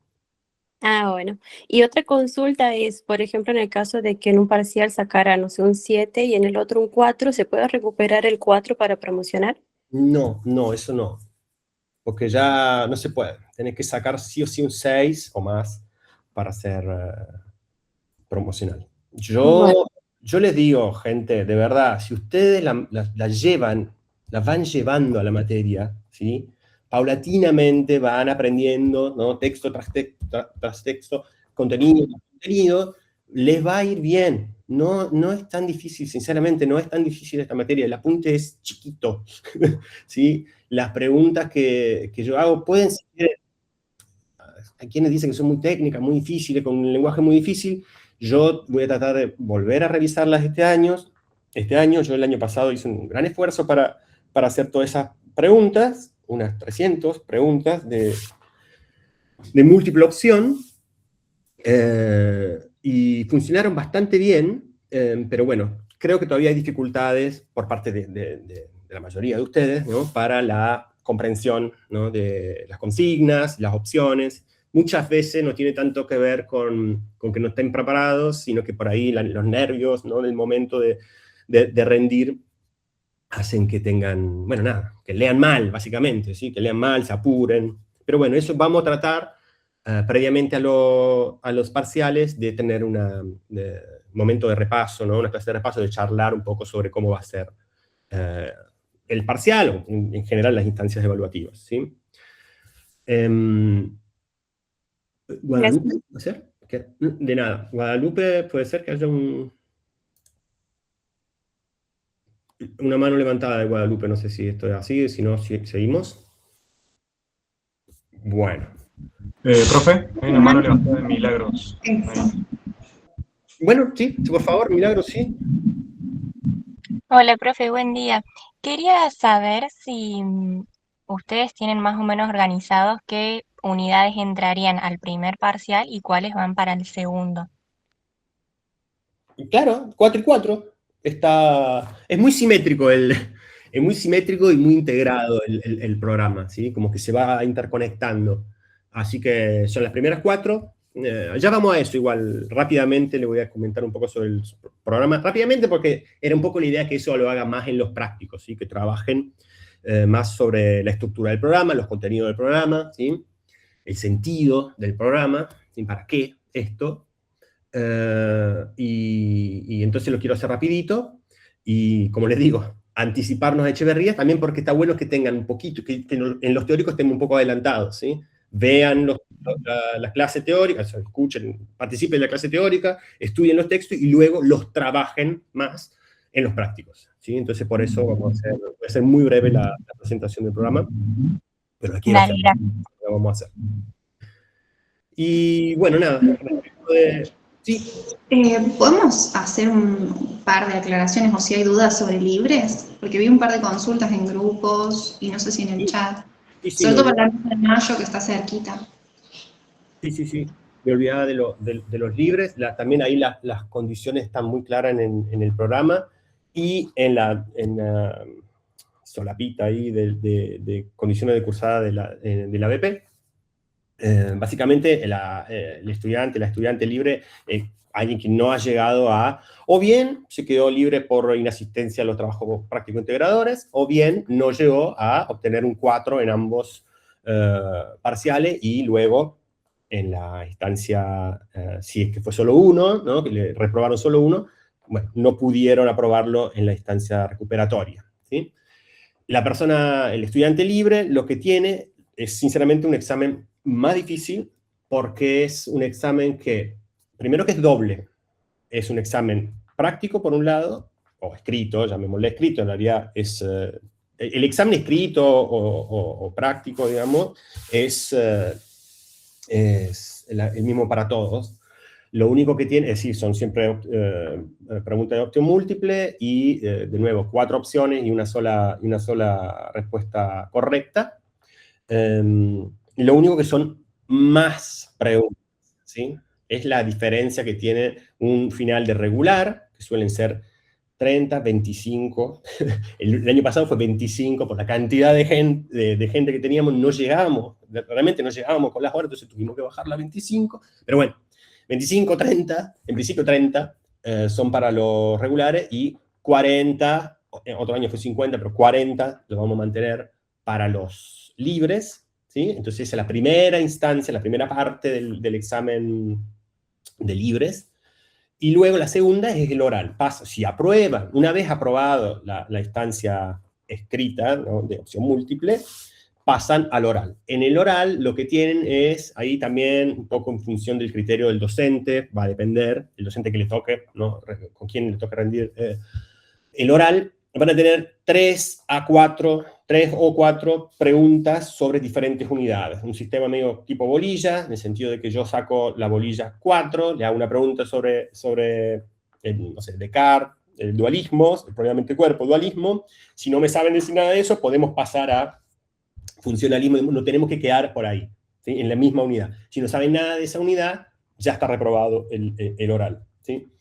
Ah, bueno. Y otra consulta es, por ejemplo, en el caso de que en un parcial sacara, no sé, un 7 y en el otro un 4, ¿se puede recuperar el 4 para promocionar? No, eso no, porque ya no se puede. Tenés que sacar sí o sí un 6 o más para ser promocional. Bueno. Yo les digo, gente, de verdad, si ustedes la van llevando a la materia, ¿sí? Paulatinamente van aprendiendo, ¿no? Texto tras texto, contenido tras contenido, les va a ir bien. No es tan difícil, sinceramente, no es tan difícil esta materia. El apunte es chiquito, ¿sí? Las preguntas que yo hago pueden ser, hay quienes dicen que son muy técnicas, muy difíciles, con un lenguaje muy difícil. Yo voy a tratar de volver a revisarlas este año. Yo el año pasado hice un gran esfuerzo para hacer todas esas preguntas, unas 300 preguntas de múltiple opción, y funcionaron bastante bien, pero bueno, creo que todavía hay dificultades por parte de la mayoría de ustedes, ¿no? Para la comprensión, ¿no? De las consignas, las opciones. Muchas veces no tiene tanto que ver con que no estén preparados, sino que por ahí los nervios, ¿no? Del momento de rendir hacen que tengan, bueno, nada, que lean mal, básicamente, ¿sí? Que lean mal, se apuren. Pero bueno, eso vamos a tratar previamente a los parciales de tener un momento de repaso, ¿no? Una clase de repaso, de charlar un poco sobre cómo va a ser el parcial, o en general las instancias evaluativas, ¿sí? Guadalupe, ¿puede ser? De nada. Guadalupe, puede ser que haya una mano levantada de Guadalupe, no sé si esto es así, si no, seguimos. Bueno. Profe, hay una mano levantada de Milagros. Bueno, sí, por favor, Milagros, sí. Hola, profe, buen día. Quería saber si ustedes tienen más o menos organizados qué unidades entrarían al primer parcial y cuáles van para el segundo. Claro, 4 y 4. Es muy simétrico es muy simétrico y muy integrado el programa, ¿sí? Como que se va interconectando. Así que son las primeras 4. Ya vamos a eso igual. Rápidamente le voy a comentar un poco sobre el programa. Rápidamente, porque era un poco la idea que eso lo haga más en los prácticos, ¿sí? Que trabajen más sobre la estructura del programa, los contenidos del programa, ¿sí? El sentido del programa, ¿sí? ¿Para qué esto? Y entonces lo quiero hacer rapidito, y como les digo, anticiparnos a Echeverría, también porque está bueno que tengan un poquito, que en los teóricos estén un poco adelantados, ¿sí? Vean la clase teórica, o sea, escuchen, participen de la clase teórica, estudien los textos y luego los trabajen más en los prácticos, ¿sí? Entonces por eso voy a ser muy breve la presentación del programa, pero la quiero hacer, la vamos a hacer. Y bueno, nada, sí. ¿Podemos hacer un par de aclaraciones o si hay dudas sobre libres? Porque vi un par de consultas en grupos y no sé si en el chat. Sobre todo para la de mayo que está cerquita. Sí. Me olvidaba de los libres. También ahí las condiciones están muy claras en el programa y en la solapita ahí de condiciones de cursada de la BP. Básicamente el estudiante, la estudiante libre, alguien que no ha llegado o bien se quedó libre por inasistencia a los trabajos prácticos integradores, o bien no llegó a obtener un 4 en ambos parciales, y luego en la instancia, si es que fue solo uno, ¿no? Que le reprobaron solo uno, bueno, no pudieron aprobarlo en la instancia recuperatoria, ¿sí? La persona, el estudiante libre, lo que tiene es sinceramente un examen más difícil, porque es un examen que, primero que es doble, es un examen práctico por un lado, o escrito, llamémosle escrito, en realidad es el examen escrito o práctico, digamos, es el mismo para todos. Lo único que tiene, es decir, son siempre preguntas de opción múltiple y, de nuevo, 4 opciones y una sola respuesta correcta. Lo único que son más preguntas, ¿sí? Es la diferencia que tiene un final de regular, que suelen ser 30, 25. El año pasado fue 25, por la cantidad de gente que teníamos, no llegábamos, realmente no llegábamos con las horas, entonces tuvimos que bajarla a 25, pero bueno, 25, 30, en principio 30 son para los regulares y 40, otro año fue 50, pero 40 lo vamos a mantener para los libres, ¿sí? Entonces esa es la primera instancia, la primera parte del examen de libres, y luego la segunda es el oral. Si aprueban, una vez aprobado la instancia escrita, ¿no?, de opción múltiple, pasan al oral. En el oral lo que tienen es, ahí también un poco en función del criterio del docente, va a depender, el docente que le toque, ¿no?, con quién le toque rendir el oral, van a tener 3 o 4 preguntas sobre diferentes unidades. Un sistema medio tipo bolilla, en el sentido de que yo saco la bolilla 4, le hago una pregunta sobre no sé, Descartes, el dualismo, el problema mente-cuerpo, dualismo. Si no me saben decir nada de eso, podemos pasar a funcionalismo, no tenemos que quedar por ahí, ¿sí?, en la misma unidad. Si no saben nada de esa unidad, ya está reprobado el oral, ¿sí?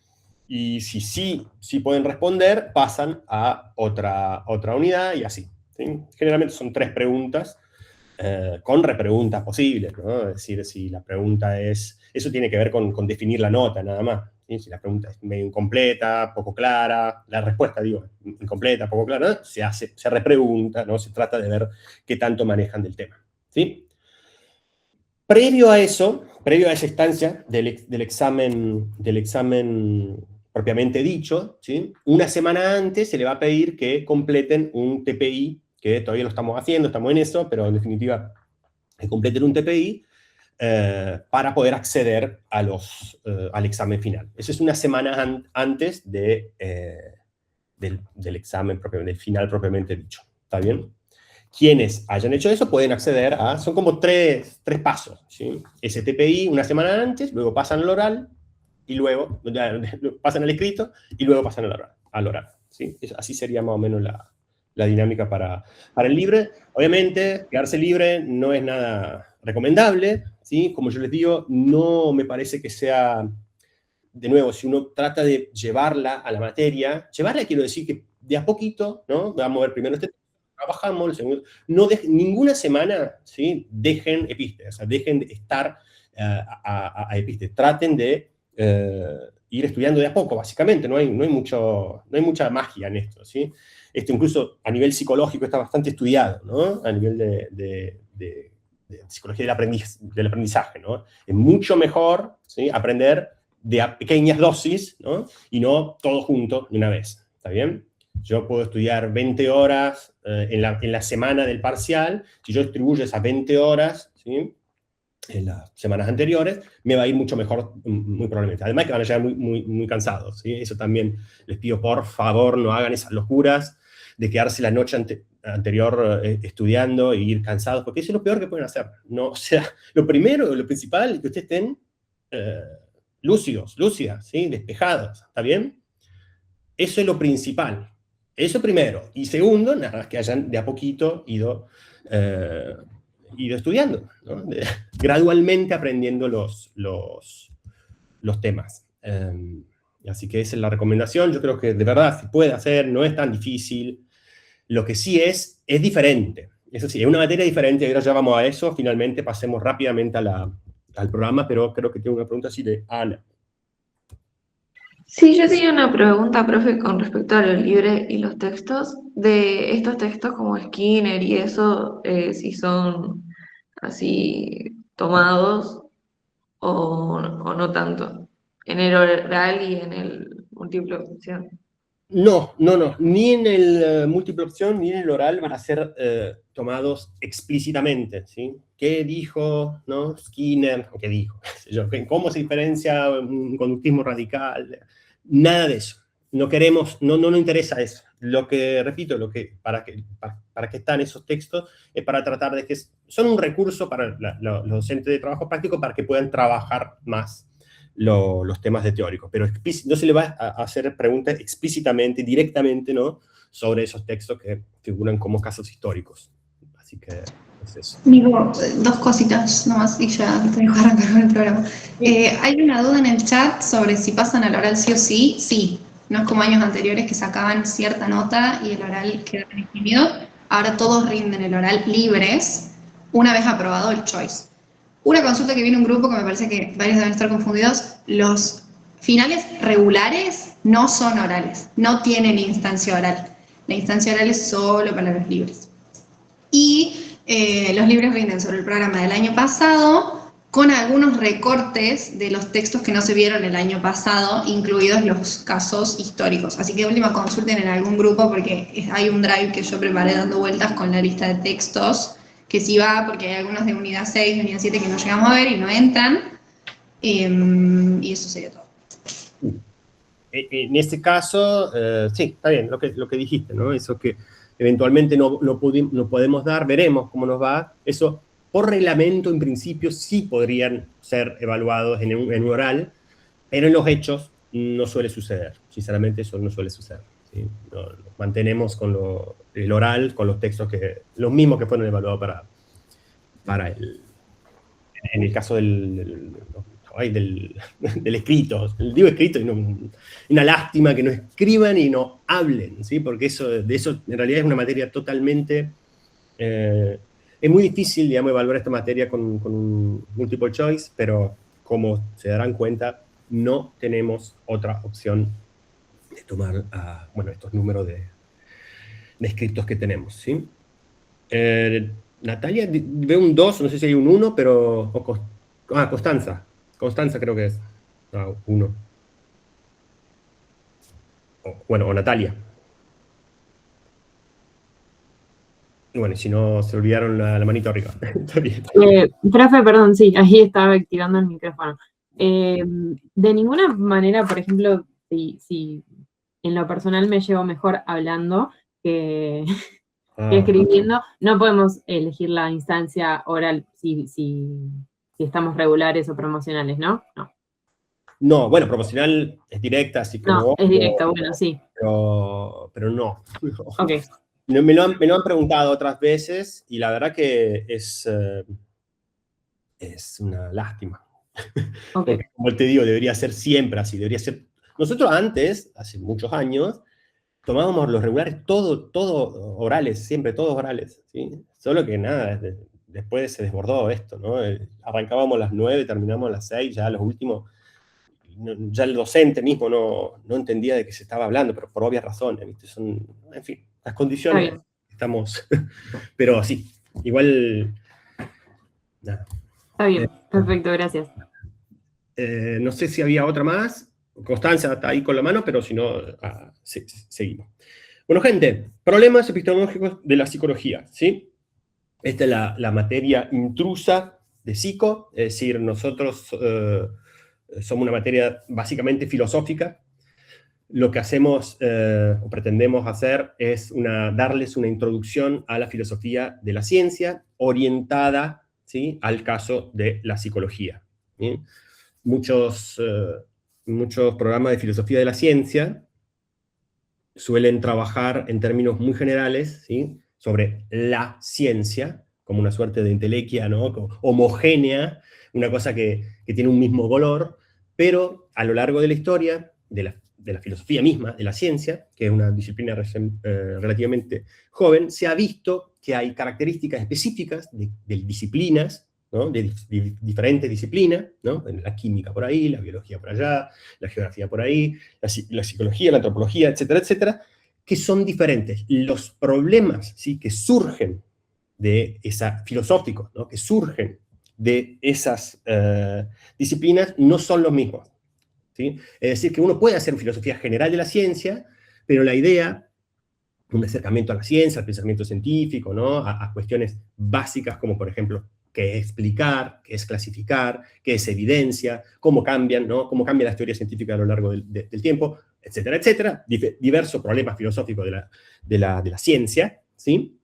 Y si sí pueden responder, pasan a otra unidad y así, ¿sí? Generalmente son 3 preguntas, con repreguntas posibles, ¿no? Es decir, si la pregunta es... Eso tiene que ver con definir la nota, nada más, ¿sí? Si la pregunta es medio incompleta, poco clara, la respuesta, digo, incompleta, poco clara, ¿no?, se repregunta, ¿no? Se trata de ver qué tanto manejan del tema, ¿sí? Previo a esa instancia del examen propiamente dicho, ¿sí?, una semana antes se le va a pedir que completen un TPI, que todavía lo estamos haciendo, estamos en eso, pero en definitiva, que completen un TPI para poder acceder al examen final. Eso es una semana antes del examen, del final propiamente dicho. ¿Está bien? Quienes hayan hecho eso pueden acceder son como tres pasos, ¿sí? Ese TPI una semana antes, luego pasan al oral, y luego pasan al escrito, y luego pasan al oral, ¿sí? Así sería más o menos la dinámica para el libre. Obviamente, quedarse libre no es nada recomendable, ¿sí? Como yo les digo, no me parece que sea, de nuevo, si uno trata de llevarla a la materia, llevarla quiero decir que de a poquito, ¿no? Vamos a ver primero trabajamos, ninguna semana, ¿sí?, dejen Episte, o sea, dejen de estar a Episte, traten de ir estudiando de a poco, básicamente, no hay mucha magia en esto, ¿sí? Esto incluso a nivel psicológico está bastante estudiado, ¿no? A nivel de psicología del aprendizaje, ¿no? Es mucho mejor, ¿sí?, aprender de a pequeñas dosis, ¿no?, y no todo junto de una vez, ¿está bien? Yo puedo estudiar 20 horas en la semana del parcial. Si yo distribuyo esas 20 horas, ¿sí?, en las semanas anteriores, me va a ir mucho mejor, muy probablemente. Además que van a llegar muy cansados, ¿sí? Eso también les pido, por favor, no hagan esas locuras de quedarse la noche anterior estudiando e ir cansados, porque eso es lo peor que pueden hacer. No, o sea, lo primero, lo principal es que ustedes estén lúcidas, ¿sí?, despejados, ¿está bien? Eso es lo principal. Eso primero. Y segundo, nada, que hayan de a poquito ido estudiando, ¿no? Gradualmente aprendiendo los temas. Así que esa es la recomendación. Yo creo que de verdad se puede hacer, no es tan difícil. Lo que sí es diferente. Eso sí, es una materia diferente. Ahora ya vamos a eso. Finalmente pasemos rápidamente al programa, pero creo que tengo una pregunta así de Ana. Sí, yo tenía una pregunta, profe, con respecto a los libres y los textos, de estos textos como Skinner y eso, si son así tomados o no tanto, en el oral y en el múltiple opción. No, ni en el múltiple opción ni en el oral van a ser tomados explícitamente, ¿sí? ¿Qué dijo, no, Skinner? ¿Qué dijo? ¿Cómo se diferencia un conductismo radical? Nada de eso. No queremos, no nos interesa eso. lo que, repito, para que están esos textos es para tratar de que son un recurso para los docentes de trabajo práctico para que puedan trabajar más los temas de teóricos, pero no se le va a hacer preguntas explícitamente, directamente, ¿no?, sobre esos textos que figuran como casos históricos. Así que es eso. Digo, dos cositas nomás y ya te dejo arrancar con el programa. Hay una duda en el chat sobre si pasan al oral sí o sí. Sí, no es como años anteriores que sacaban cierta nota y el oral quedaba eximido. Ahora todos rinden el oral libres una vez aprobado el choice. Una consulta que viene un grupo que me parece que varios deben estar confundidos: los finales regulares no son orales, no tienen instancia oral. La instancia oral es solo para los libres. Y los libres rinden sobre el programa del año pasado, con algunos recortes de los textos que no se vieron el año pasado, incluidos los casos históricos. Así que última, consulten en algún grupo, porque hay un drive que yo preparé dando vueltas con la lista de textos, que sí va, porque hay algunos de unidad 6, de unidad 7 que no llegamos a ver y no entran. Y eso sería todo. En este caso, sí, está bien lo que dijiste, ¿no? Eso que eventualmente no podemos dar, veremos cómo nos va. Eso, por reglamento, en principio, sí podrían ser evaluados en un oral, pero en los hechos no suele suceder. Sinceramente, eso no suele suceder, ¿sí? Nos mantenemos con el oral, con los textos los mismos que fueron evaluados en el caso del escrito. Digo escrito, y una lástima que no escriban y no hablen, ¿sí? Porque de eso en realidad es una materia totalmente... es muy difícil, digamos, evaluar esta materia con un multiple choice, pero como se darán cuenta, no tenemos otra opción de tomar estos números de escritos que tenemos, ¿sí? Natalia, veo un 2, no sé si hay un 1, pero... Constanza. Constanza creo que es. 1. O Natalia. Bueno, y si no, se olvidaron la manito arriba. Está bien. Profe, perdón, sí, ahí estaba activando el micrófono. De ninguna manera, por ejemplo, si en lo personal me llevo mejor hablando que escribiendo, no podemos elegir la instancia oral si estamos regulares o promocionales, ¿no? No. No, bueno, promocional es directa, así que no. Es directa, bueno, sí. Pero no. Ok. Me lo han preguntado otras veces y la verdad que es una lástima. Okay. Porque, como te digo, debería ser siempre así. Debería ser... Nosotros antes, hace muchos años, tomábamos los regulares todos orales, siempre todos orales, ¿sí? Solo que nada, después se desbordó esto, ¿no? Arrancábamos a las 9, terminábamos a las 6, ya los últimos, ya el docente mismo no entendía de qué se estaba hablando, pero por obvias razones, ¿viste? En fin, las condiciones estamos... Pero sí, igual... Nada. Está bien, perfecto, gracias. No sé si había otra más. Constanza está ahí con la mano, pero si no, seguimos. Bueno, gente, problemas epistemológicos de la psicología, ¿sí? Esta es la materia intrusa de psico, es decir, nosotros somos una materia básicamente filosófica. Lo que hacemos o pretendemos hacer es darles una introducción a la filosofía de la ciencia orientada, ¿sí?, al caso de la psicología, ¿sí? Muchos programas de filosofía de la ciencia suelen trabajar en términos muy generales, ¿sí?, sobre la ciencia, como una suerte de entelequia, ¿no?, homogénea, una cosa que tiene un mismo color, pero a lo largo de la historia, de la filosofía misma, de la ciencia, que es una disciplina relativamente joven, se ha visto que hay características específicas de disciplinas, ¿no?, de diferentes disciplinas, ¿no?, la química por ahí, la biología por allá, la geografía por ahí, la psicología, la antropología, etcétera, etcétera, que son diferentes. Los problemas, ¿sí?, que surgen de filosóficos, ¿no?, que surgen de esas disciplinas no son los mismos, ¿sí? Es decir, que uno puede hacer filosofía general de la ciencia, pero la idea, un acercamiento a la ciencia, al pensamiento científico, ¿no?, a cuestiones básicas como, por ejemplo, qué es explicar, qué es clasificar, qué es evidencia, cómo cambian, ¿no? Cómo cambian las teorías científicas a lo largo del tiempo, etcétera, etcétera. Diversos problemas filosóficos de la ciencia, ¿sí?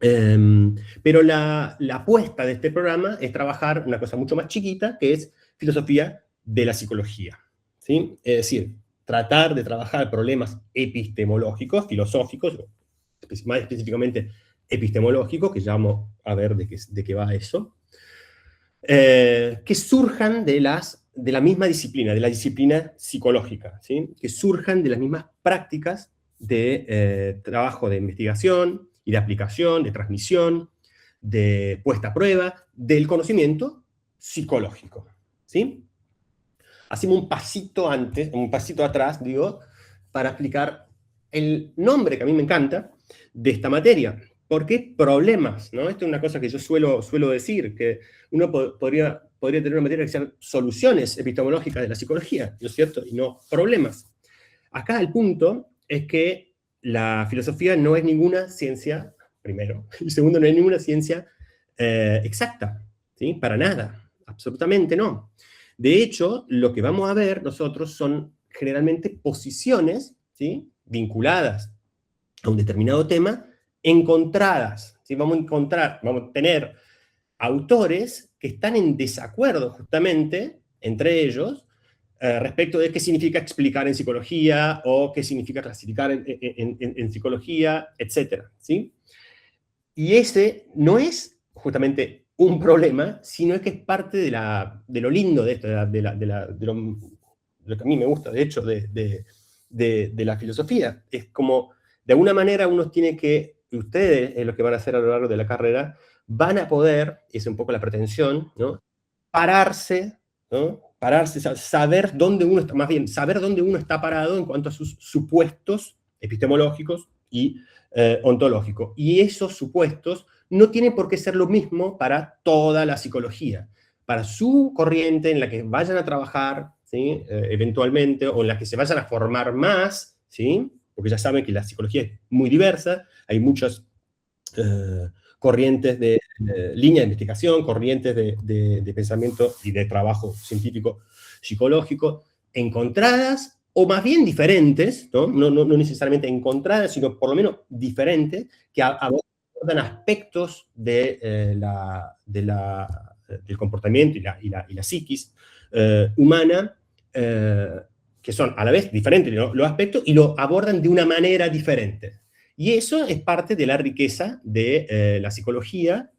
Pero la apuesta de este programa es trabajar una cosa mucho más chiquita, que es filosofía de la psicología, ¿sí? Es decir, tratar de trabajar problemas epistemológicos, filosóficos, más específicamente epistemológicos, que ya vamos a ver de qué va eso, que surjan de la misma disciplina, de la disciplina psicológica, ¿sí? Que surjan de las mismas prácticas de trabajo de investigación y de aplicación, de transmisión, de puesta a prueba, del conocimiento psicológico, ¿sí? Hacemos un pasito atrás, digo, para explicar el nombre que a mí me encanta de esta materia. ¿Por qué problemas? ¿No? Esto es una cosa que yo suelo decir, que uno podría tener una materia que sean soluciones epistemológicas de la psicología, ¿no es cierto? Y no problemas. Acá el punto es que la filosofía no es ninguna ciencia, primero, y segundo, no es ninguna ciencia exacta, ¿sí? Para nada, absolutamente no. De hecho, lo que vamos a ver nosotros son generalmente posiciones, ¿sí? Vinculadas a un determinado tema, encontradas, ¿sí? Vamos a tener autores que están en desacuerdo justamente entre ellos respecto de qué significa explicar en psicología o qué significa clasificar en psicología, etc. ¿Sí? Y ese no es justamente un problema, sino que es parte de lo lindo de esto, de lo que a mí me gusta, de hecho, de la filosofía. Es como, de alguna manera, uno tiene que, ustedes, los que van a hacer a lo largo de la carrera, van a poder, y es un poco la pretensión, ¿no? Pararse, ¿no? Saber dónde uno está, más bien, saber dónde uno está parado en cuanto a sus supuestos epistemológicos y ontológicos. Y esos supuestos no tienen por qué ser lo mismo para toda la psicología. Para su corriente en la que vayan a trabajar, ¿sí? Eventualmente, o en la que se vayan a formar más, ¿sí? Porque ya saben que la psicología es muy diversa, hay muchas corrientes de línea de investigación, corrientes de pensamiento y de trabajo científico psicológico encontradas, o más bien diferentes, ¿no? No necesariamente encontradas, sino por lo menos diferentes, que abordan aspectos del comportamiento y la psiquis humana, que son a la vez diferentes los aspectos, y lo abordan de una manera diferente. Y eso es parte de la riqueza de la psicología,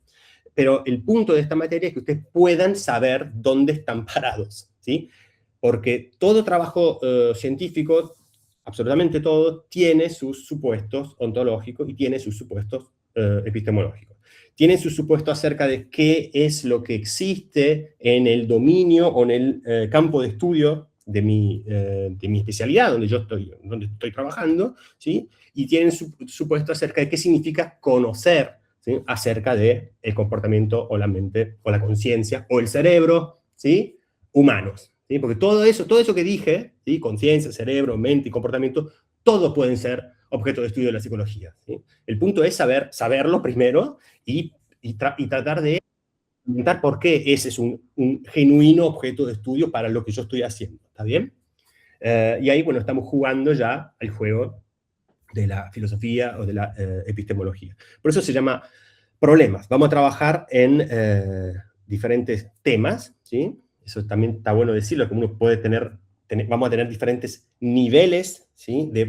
pero el punto de esta materia es que ustedes puedan saber dónde están parados, ¿sí? Porque todo trabajo científico, absolutamente todo, tiene sus supuestos ontológicos y tiene sus supuestos epistemológicos. Tienen sus supuestos acerca de qué es lo que existe en el dominio o en el campo de estudio de mi especialidad, donde estoy trabajando, ¿sí? Y tienen supuesto acerca de qué significa conocer, ¿sí? Acerca del comportamiento o la mente o la conciencia o el cerebro, ¿sí? Humanos, ¿sí? Porque todo eso que dije, ¿sí? Conciencia, cerebro, mente y comportamiento, todos pueden ser objeto de estudio de la psicología, ¿sí? El punto es saberlo primero y tratar de preguntar por qué ese es un genuino objeto de estudio para lo que yo estoy haciendo, ¿está bien? Y ahí, bueno, estamos jugando ya al juego de la filosofía o de la epistemología. Por eso se llama problemas. Vamos a trabajar en diferentes temas, ¿sí? Eso también está bueno decirlo, que uno puede vamos a tener diferentes niveles, ¿sí? de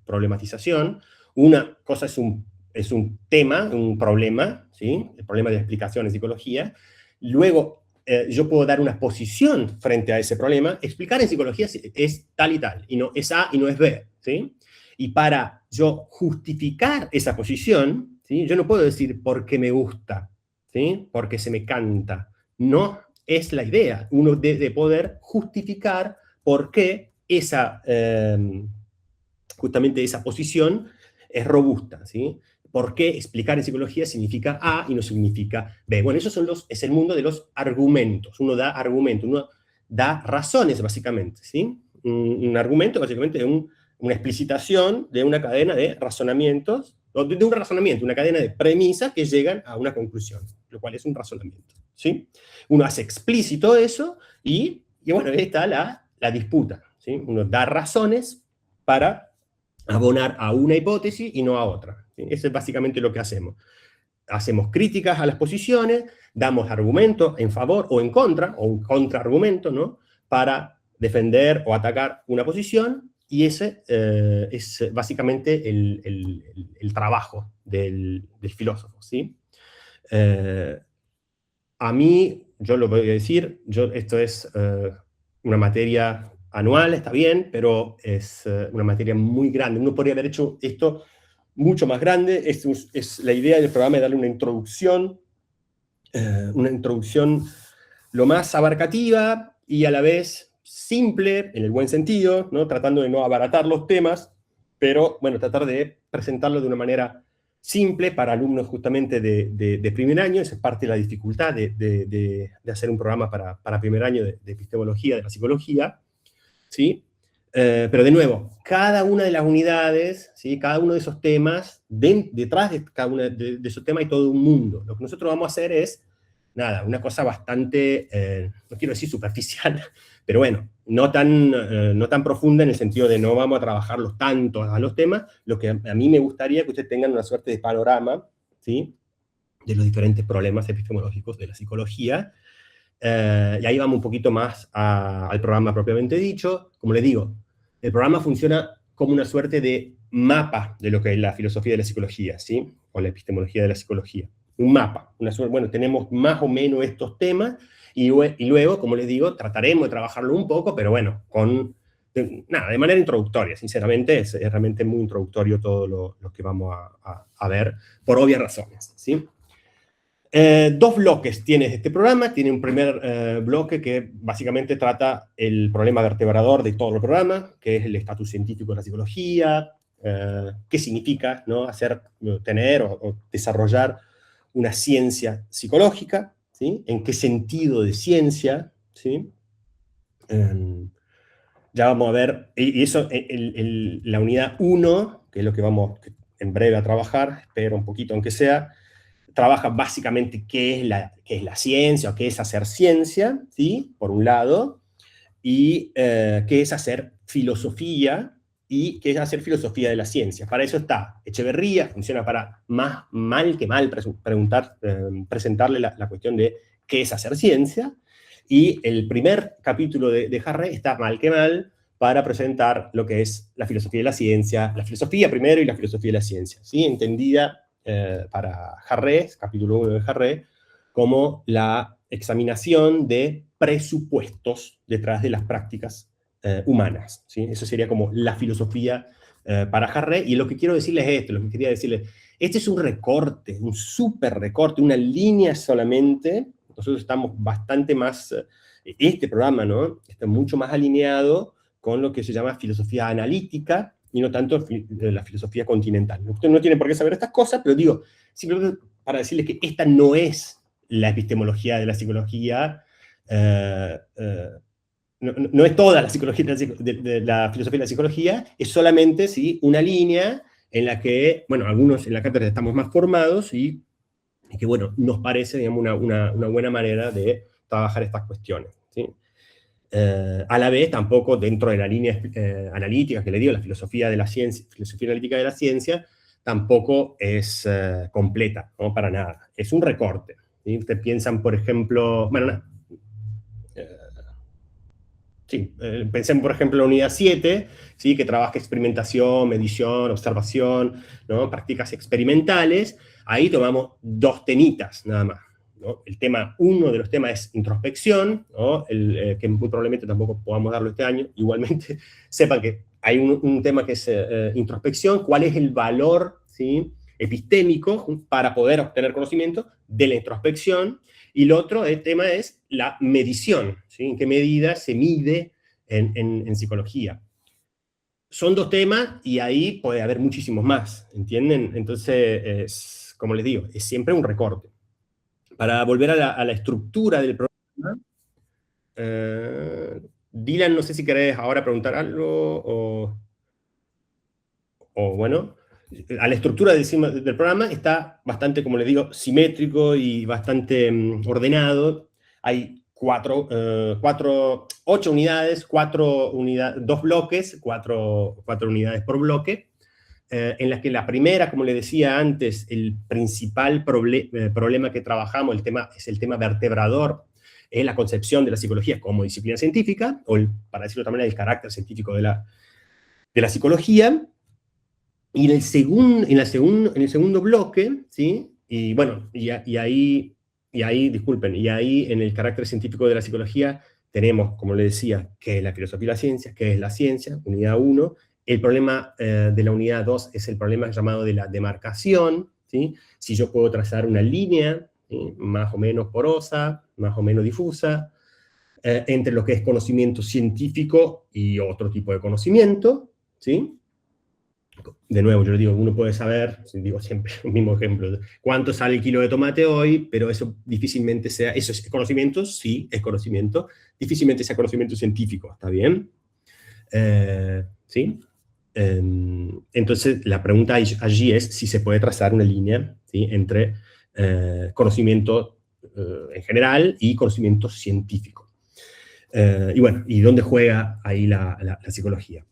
problematización. Una cosa es un tema, un problema, ¿sí? El problema de explicación en psicología. Luego, yo puedo dar una posición frente a ese problema. Explicar en psicología es tal y tal, y no es A y no es B, ¿sí? Y para yo justificar esa posición, ¿sí? Yo no puedo decir porque me gusta, ¿sí? Porque se me canta. No es la idea. Uno debe poder justificar por qué justamente esa posición es robusta, ¿sí? ¿Por qué explicar en psicología significa A y no significa B? Bueno, es el mundo de los argumentos. Uno da argumentos, uno da razones, básicamente, ¿sí? Un argumento, básicamente, es una explicitación de una cadena de razonamientos, o de un razonamiento, una cadena de premisas que llegan a una conclusión. lo cual es un razonamiento, ¿sí? Uno hace explícito eso y bueno, ahí está la disputa, ¿sí? Uno da razones para abonar a una hipótesis y no a otra, ¿sí? Eso es básicamente lo que hacemos. Hacemos críticas a las posiciones, damos argumentos en favor o en contra, o un contraargumento, ¿no? Para defender o atacar una posición, y ese es básicamente el trabajo del filósofo, ¿sí? A mí, yo lo voy a decir, esto es una materia anual, está bien, pero es una materia muy grande. Uno podría haber hecho esto mucho más grande. Es la idea del programa de darle una introducción lo más abarcativa y a la vez simple, en el buen sentido, ¿no? Tratando de no abaratar los temas, pero bueno, tratar de presentarlo de una manera simple para alumnos justamente de primer año. Esa es parte de la dificultad de hacer un programa para primer año de epistemología, de la psicología, ¿sí? Pero de nuevo, cada una de las unidades, ¿sí? Cada uno de esos temas, detrás de cada uno de esos temas hay todo un mundo. Lo que nosotros vamos a hacer es, nada, una cosa bastante, no quiero decir superficial, pero bueno, no tan profunda en el sentido de no vamos a trabajarlos tanto a los temas. Lo que a mí me gustaría que ustedes tengan una suerte de panorama, ¿sí? De los diferentes problemas epistemológicos de la psicología. Y ahí vamos un poquito más al programa propiamente dicho. Como les digo, el programa funciona como una suerte de mapa de lo que es la filosofía de la psicología, ¿sí? O la epistemología de la psicología. Un mapa. Bueno, tenemos más o menos estos temas, y luego, como les digo, trataremos de trabajarlo un poco, pero bueno, de manera introductoria. Sinceramente, es realmente muy introductorio todo lo que vamos a ver, por obvias razones, ¿sí? Dos bloques tiene este programa. Tiene un primer bloque que básicamente trata el problema vertebrador de todo el programa, que es el estatus científico de la psicología, qué significa, ¿no? tener o desarrollar una ciencia psicológica, ¿sí? En qué sentido de ciencia, ¿sí? Ya vamos a ver, y eso, la unidad 1, que es lo que vamos en breve a trabajar, espero un poquito aunque sea, trabaja básicamente qué es la ciencia, o qué es hacer ciencia, ¿sí? Por un lado, y qué es hacer filosofía, y qué es hacer filosofía de la ciencia. Para eso está Echeverría, funciona para más mal que mal presentarle la cuestión de qué es hacer ciencia, y el primer capítulo de Harré está mal que mal para presentar lo que es la filosofía de la ciencia, la filosofía primero y la filosofía de la ciencia, ¿sí? Entendida para Harré, capítulo 1 de Harré, como la examinación de presupuestos detrás de las prácticas humanas, ¿sí? Eso sería como la filosofía para Harré, y lo que quiero decirles es esto, lo que quería decirles, este es un recorte, un súper recorte, una línea solamente. Nosotros estamos bastante más, este programa, ¿no? Está mucho más alineado con lo que se llama filosofía analítica, y no tanto la filosofía continental. Usted no tiene por qué saber estas cosas, pero digo, simplemente para decirles que esta no es la epistemología de la psicología, no es toda la psicología de la filosofía de la psicología, es solamente, ¿sí? Una línea en la que, bueno, algunos en la cátedra estamos más formados, y que, bueno, nos parece, digamos, una buena manera de trabajar estas cuestiones, ¿sí? A la vez, tampoco dentro de la línea analítica que le digo, la filosofía de la ciencia, filosofía analítica de la ciencia, tampoco es completa, no para nada. Es un recorte, ¿sí? Ustedes piensan, por ejemplo, bueno, pensemos, por ejemplo, en la unidad 7, ¿sí? Que trabaja experimentación, medición, observación, ¿no? Prácticas experimentales. Ahí tomamos dos temitas, nada más, ¿no? Uno de los temas es introspección, ¿no? Que muy probablemente tampoco podamos darlo este año. Igualmente, sepan que hay un tema que es introspección, cuál es el valor, ¿sí? Epistémico para poder obtener conocimiento de la introspección. Y el otro tema es la medición, ¿sí? En qué medida se mide en psicología. Son dos temas, y ahí puede haber muchísimos más, ¿entienden? Entonces, como les digo, es siempre un recorte. Para volver a la estructura del programa, Dylan, no sé si querés ahora preguntar algo, o bueno, a la estructura del programa está bastante, como les digo, simétrico y bastante ordenado. Hay 8 unidades, 2 bloques, 4 unidades por bloque, en las que la primera, como les decía antes, el principal problema que trabajamos es el tema vertebrador, es la concepción de la psicología como disciplina científica, o para decirlo de otra manera, el carácter científico de la psicología. Y en el segundo bloque, ¿sí? Y bueno, y ahí en el carácter científico de la psicología tenemos, como les decía, qué es la filosofía y la ciencia, qué es la ciencia, unidad 1. El problema de la unidad 2 es el problema llamado de la demarcación, ¿sí? Si yo puedo trazar una línea, ¿sí? Más o menos porosa, más o menos difusa, entre lo que es conocimiento científico y otro tipo de conocimiento, ¿sí? De nuevo, yo le digo, uno puede saber, digo siempre el mismo ejemplo, cuánto sale el kilo de tomate hoy, pero eso difícilmente sea, ¿eso es conocimiento? Sí, es conocimiento, difícilmente sea conocimiento científico, ¿está bien? ¿Sí? Entonces, la pregunta allí es si se puede trazar una línea, ¿sí? Entre conocimiento en general y conocimiento científico. Y bueno, ¿y dónde juega ahí la psicología?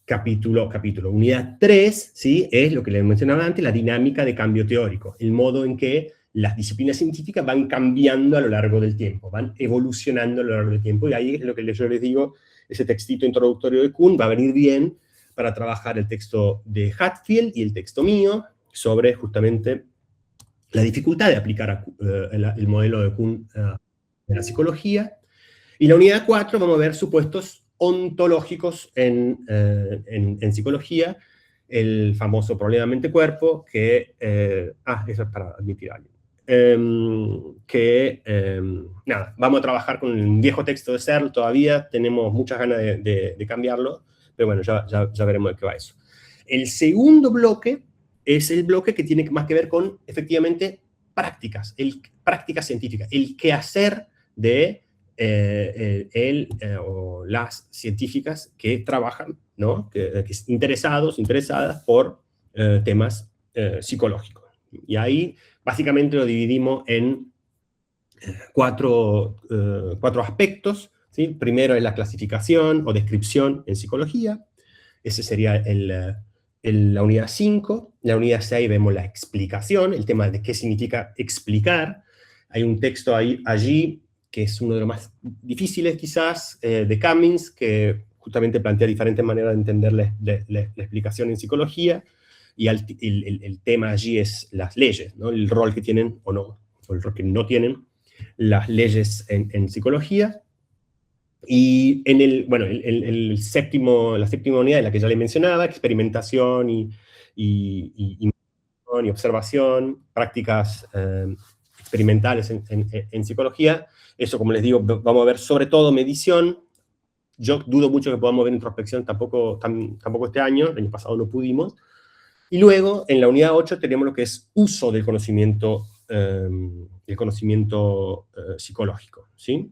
Capítulo. Unidad 3, ¿sí? Es lo que les mencionaba antes, la dinámica de cambio teórico, el modo en que las disciplinas científicas van cambiando a lo largo del tiempo, van evolucionando a lo largo del tiempo, y ahí es lo que yo les digo, ese textito introductorio de Kuhn va a venir bien para trabajar el texto de Hatfield y el texto mío sobre justamente la dificultad de aplicar el modelo de Kuhn en la psicología. Y la unidad 4 vamos a ver supuestos ontológicos en psicología, el famoso problema mente-cuerpo, que, eso es para admitir a alguien, nada, vamos a trabajar con un viejo texto de Searle todavía, tenemos muchas ganas de cambiarlo, pero bueno, ya veremos de qué va eso. El segundo bloque es el bloque que tiene más que ver con, efectivamente, prácticas científicas, el quehacer de o las científicas que trabajan, ¿no? que interesadas por temas psicológicos. Y ahí básicamente lo dividimos en cuatro aspectos, ¿sí? Primero es la clasificación o descripción en psicología, ese sería la unidad 5. La unidad 6 vemos la explicación, el tema de qué significa explicar. Hay un texto allí que es uno de los más difíciles quizás, de Cummings, que justamente plantea diferentes maneras de entender la explicación en psicología, y el tema allí es las leyes, ¿no? El rol que tienen o no, o el rol que no tienen las leyes en psicología. Y en la séptima unidad, la que ya le mencionaba, experimentación y observación, prácticas experimentales en psicología. Eso, como les digo, vamos a ver sobre todo medición. Yo dudo mucho que podamos ver introspección tampoco este año, el año pasado no pudimos. Y luego, en la unidad 8, tenemos lo que es uso del conocimiento psicológico, ¿sí?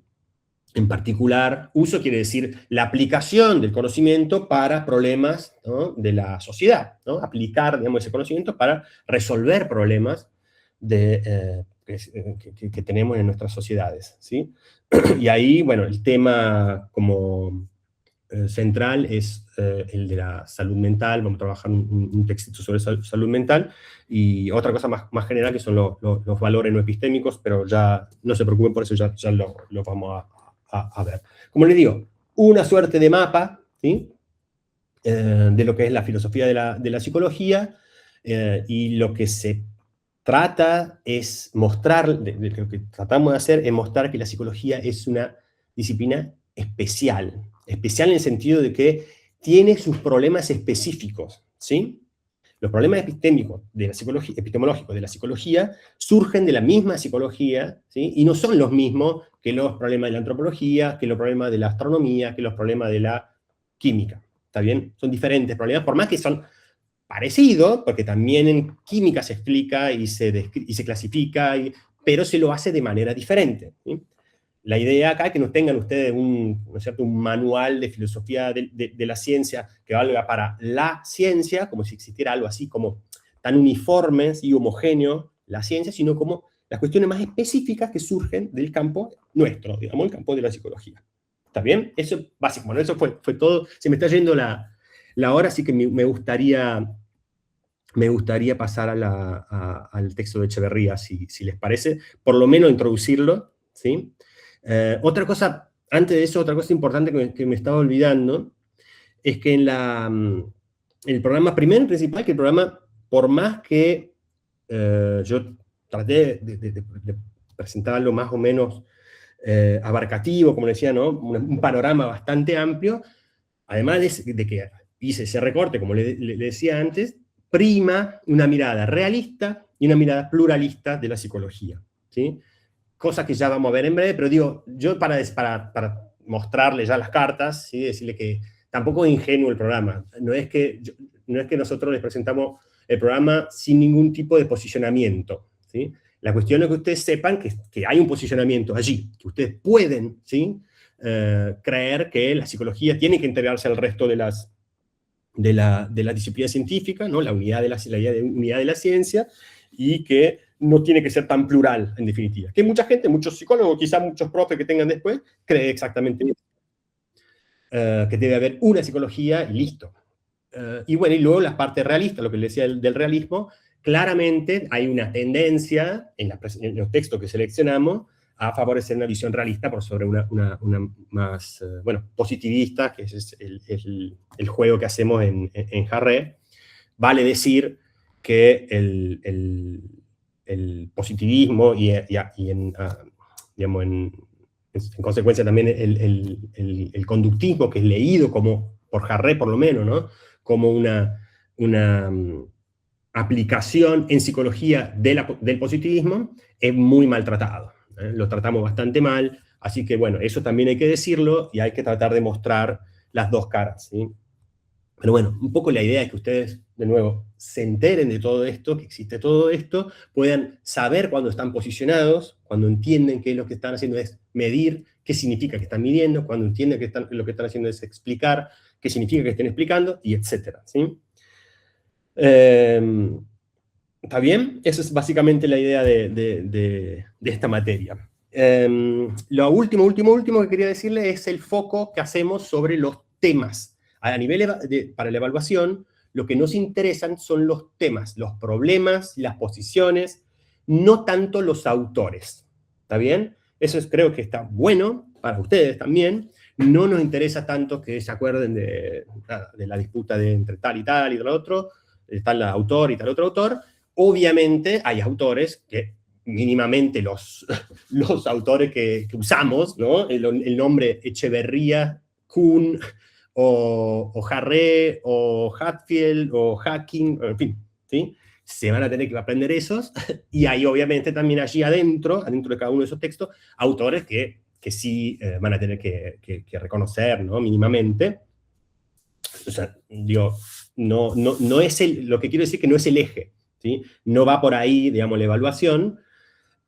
En particular, uso quiere decir la aplicación del conocimiento para problemas, ¿no? de la sociedad, ¿no? Aplicar, digamos, ese conocimiento para resolver problemas que tenemos en nuestras sociedades, ¿sí? Y ahí, bueno, el tema como central es el de la salud mental. Vamos a trabajar un textito sobre salud mental, y otra cosa más general que son los valores no epistémicos, pero ya no se preocupen por eso, ya lo vamos a ver. Como les digo, una suerte de mapa, ¿sí? De lo que es la filosofía de la psicología, y lo que se trata es mostrar, lo que tratamos de hacer es mostrar que la psicología es una disciplina especial en el sentido de que tiene sus problemas específicos, ¿sí? Los problemas epistemológicos de la psicología surgen de la misma psicología, ¿sí? Y no son los mismos que los problemas de la antropología, que los problemas de la astronomía, que los problemas de la química, ¿está bien? Son diferentes problemas, por más que son parecidos, porque también en química se explica y se clasifica, pero se lo hace de manera diferente, ¿sí? la idea acá es que no tengan ustedes ¿no es cierto?, un manual de filosofía de la ciencia que valga para la ciencia, como si existiera algo así como tan uniforme y homogéneo la ciencia, sino como las cuestiones más específicas que surgen del campo nuestro, digamos, el campo de la psicología. ¿Está bien? Eso es básico. Bueno, eso fue todo. Se me está yendo la hora, así que me gustaría pasar al texto de Echeverría, si les parece, por lo menos introducirlo, ¿sí? Otra cosa, antes de eso, otra cosa importante que me estaba olvidando, es que en el programa, primero y principal, que el programa, por más que yo traté de presentarlo más o menos abarcativo, como decía, ¿no?, un panorama bastante amplio, además de que hice ese recorte, como le decía antes, prima una mirada realista y una mirada pluralista de la psicología, ¿sí? Cosas que ya vamos a ver en breve, pero digo, yo para mostrarle ya las cartas, ¿sí?, decirle que tampoco es ingenuo el programa, no es que nosotros les presentamos el programa sin ningún tipo de posicionamiento, ¿sí? La cuestión es que ustedes sepan que hay un posicionamiento allí, que ustedes pueden, ¿sí?, creer que la psicología tiene que integrarse al resto de la disciplina científica, ¿no?, la idea de unidad de la ciencia, y que no tiene que ser tan plural, en definitiva. Que mucha gente, muchos psicólogos, quizás muchos profes que tengan después, creen exactamente eso. Que debe haber una psicología y listo. Y bueno, y luego la parte realista, lo que les decía del realismo, claramente hay una tendencia en los textos que seleccionamos a favorecer una visión realista por sobre una más, positivista, que es el juego que hacemos en Harré. Vale decir que el positivismo y en consecuencia también el conductismo, que es leído como, por Harré por lo menos, ¿no?, como una aplicación en psicología del positivismo, es muy maltratado. Lo tratamos bastante mal, así que bueno, eso también hay que decirlo, y hay que tratar de mostrar las dos caras, ¿sí? Pero bueno, un poco la idea es que ustedes, de nuevo, se enteren de todo esto, que existe todo esto, puedan saber cuándo están posicionados, cuando entienden que lo que están haciendo es medir qué significa que están midiendo, cuando entienden que lo que están haciendo es explicar qué significa que estén explicando, y etcétera, ¿sí? ¿Está bien? Esa es básicamente la idea de esta materia. Lo último que quería decirle es el foco que hacemos sobre los temas. A nivel para la evaluación, lo que nos interesan son los temas, los problemas, las posiciones, no tanto los autores. ¿Está bien? Eso creo que está bueno para ustedes también. No nos interesa tanto que se acuerden de la disputa entre tal y tal otro, tal autor y tal otro autor. Obviamente hay autores que mínimamente los autores que usamos, ¿no?, el nombre Echeverría, Kuhn, o Harré, o Hatfield, o Hacking, en fin, ¿sí? Se van a tener que aprender esos, y hay obviamente también allí adentro de cada uno de esos textos, autores que sí van a tener que reconocer, ¿no?, mínimamente. O sea, digo, no es lo que quiero decir que no es el eje, ¿sí? No va por ahí, digamos, la evaluación.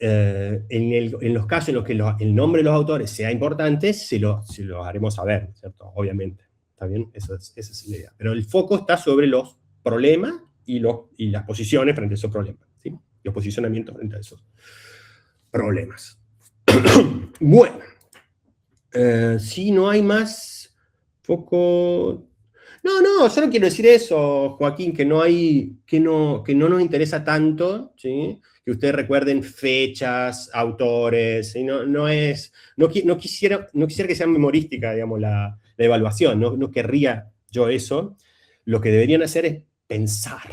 En los casos en los que el nombre de los autores sea importante, se lo haremos saber, ¿cierto? Obviamente. ¿Está bien? Esa es la idea. Pero el foco está sobre los problemas y las posiciones frente a esos problemas, ¿sí? Los posicionamientos frente a esos problemas. Bueno. Si no hay más foco... No, solo quiero decir eso, Joaquín, que no nos interesa tanto, ¿sí?, que ustedes recuerden fechas, autores, ¿sí? No quisiera que sea memorística, digamos, la evaluación, no querría yo eso. Lo que deberían hacer es pensar,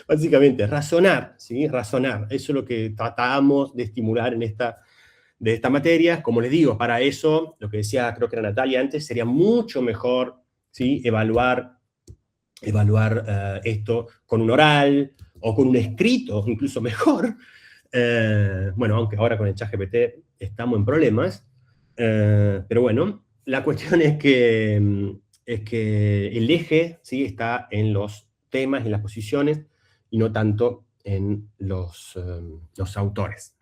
básicamente, razonar, ¿sí? Razonar. Eso es lo que tratamos de estimular de esta materia. Como les digo, para eso, lo que decía, creo que era Natalia antes, sería mucho mejor, ¿sí?, evaluar esto con un oral, o con un escrito, incluso mejor. Bueno, aunque ahora con el ChatGPT estamos en problemas, pero bueno, la cuestión es que el eje, ¿sí?, está en los temas, en las posiciones, y no tanto en los autores.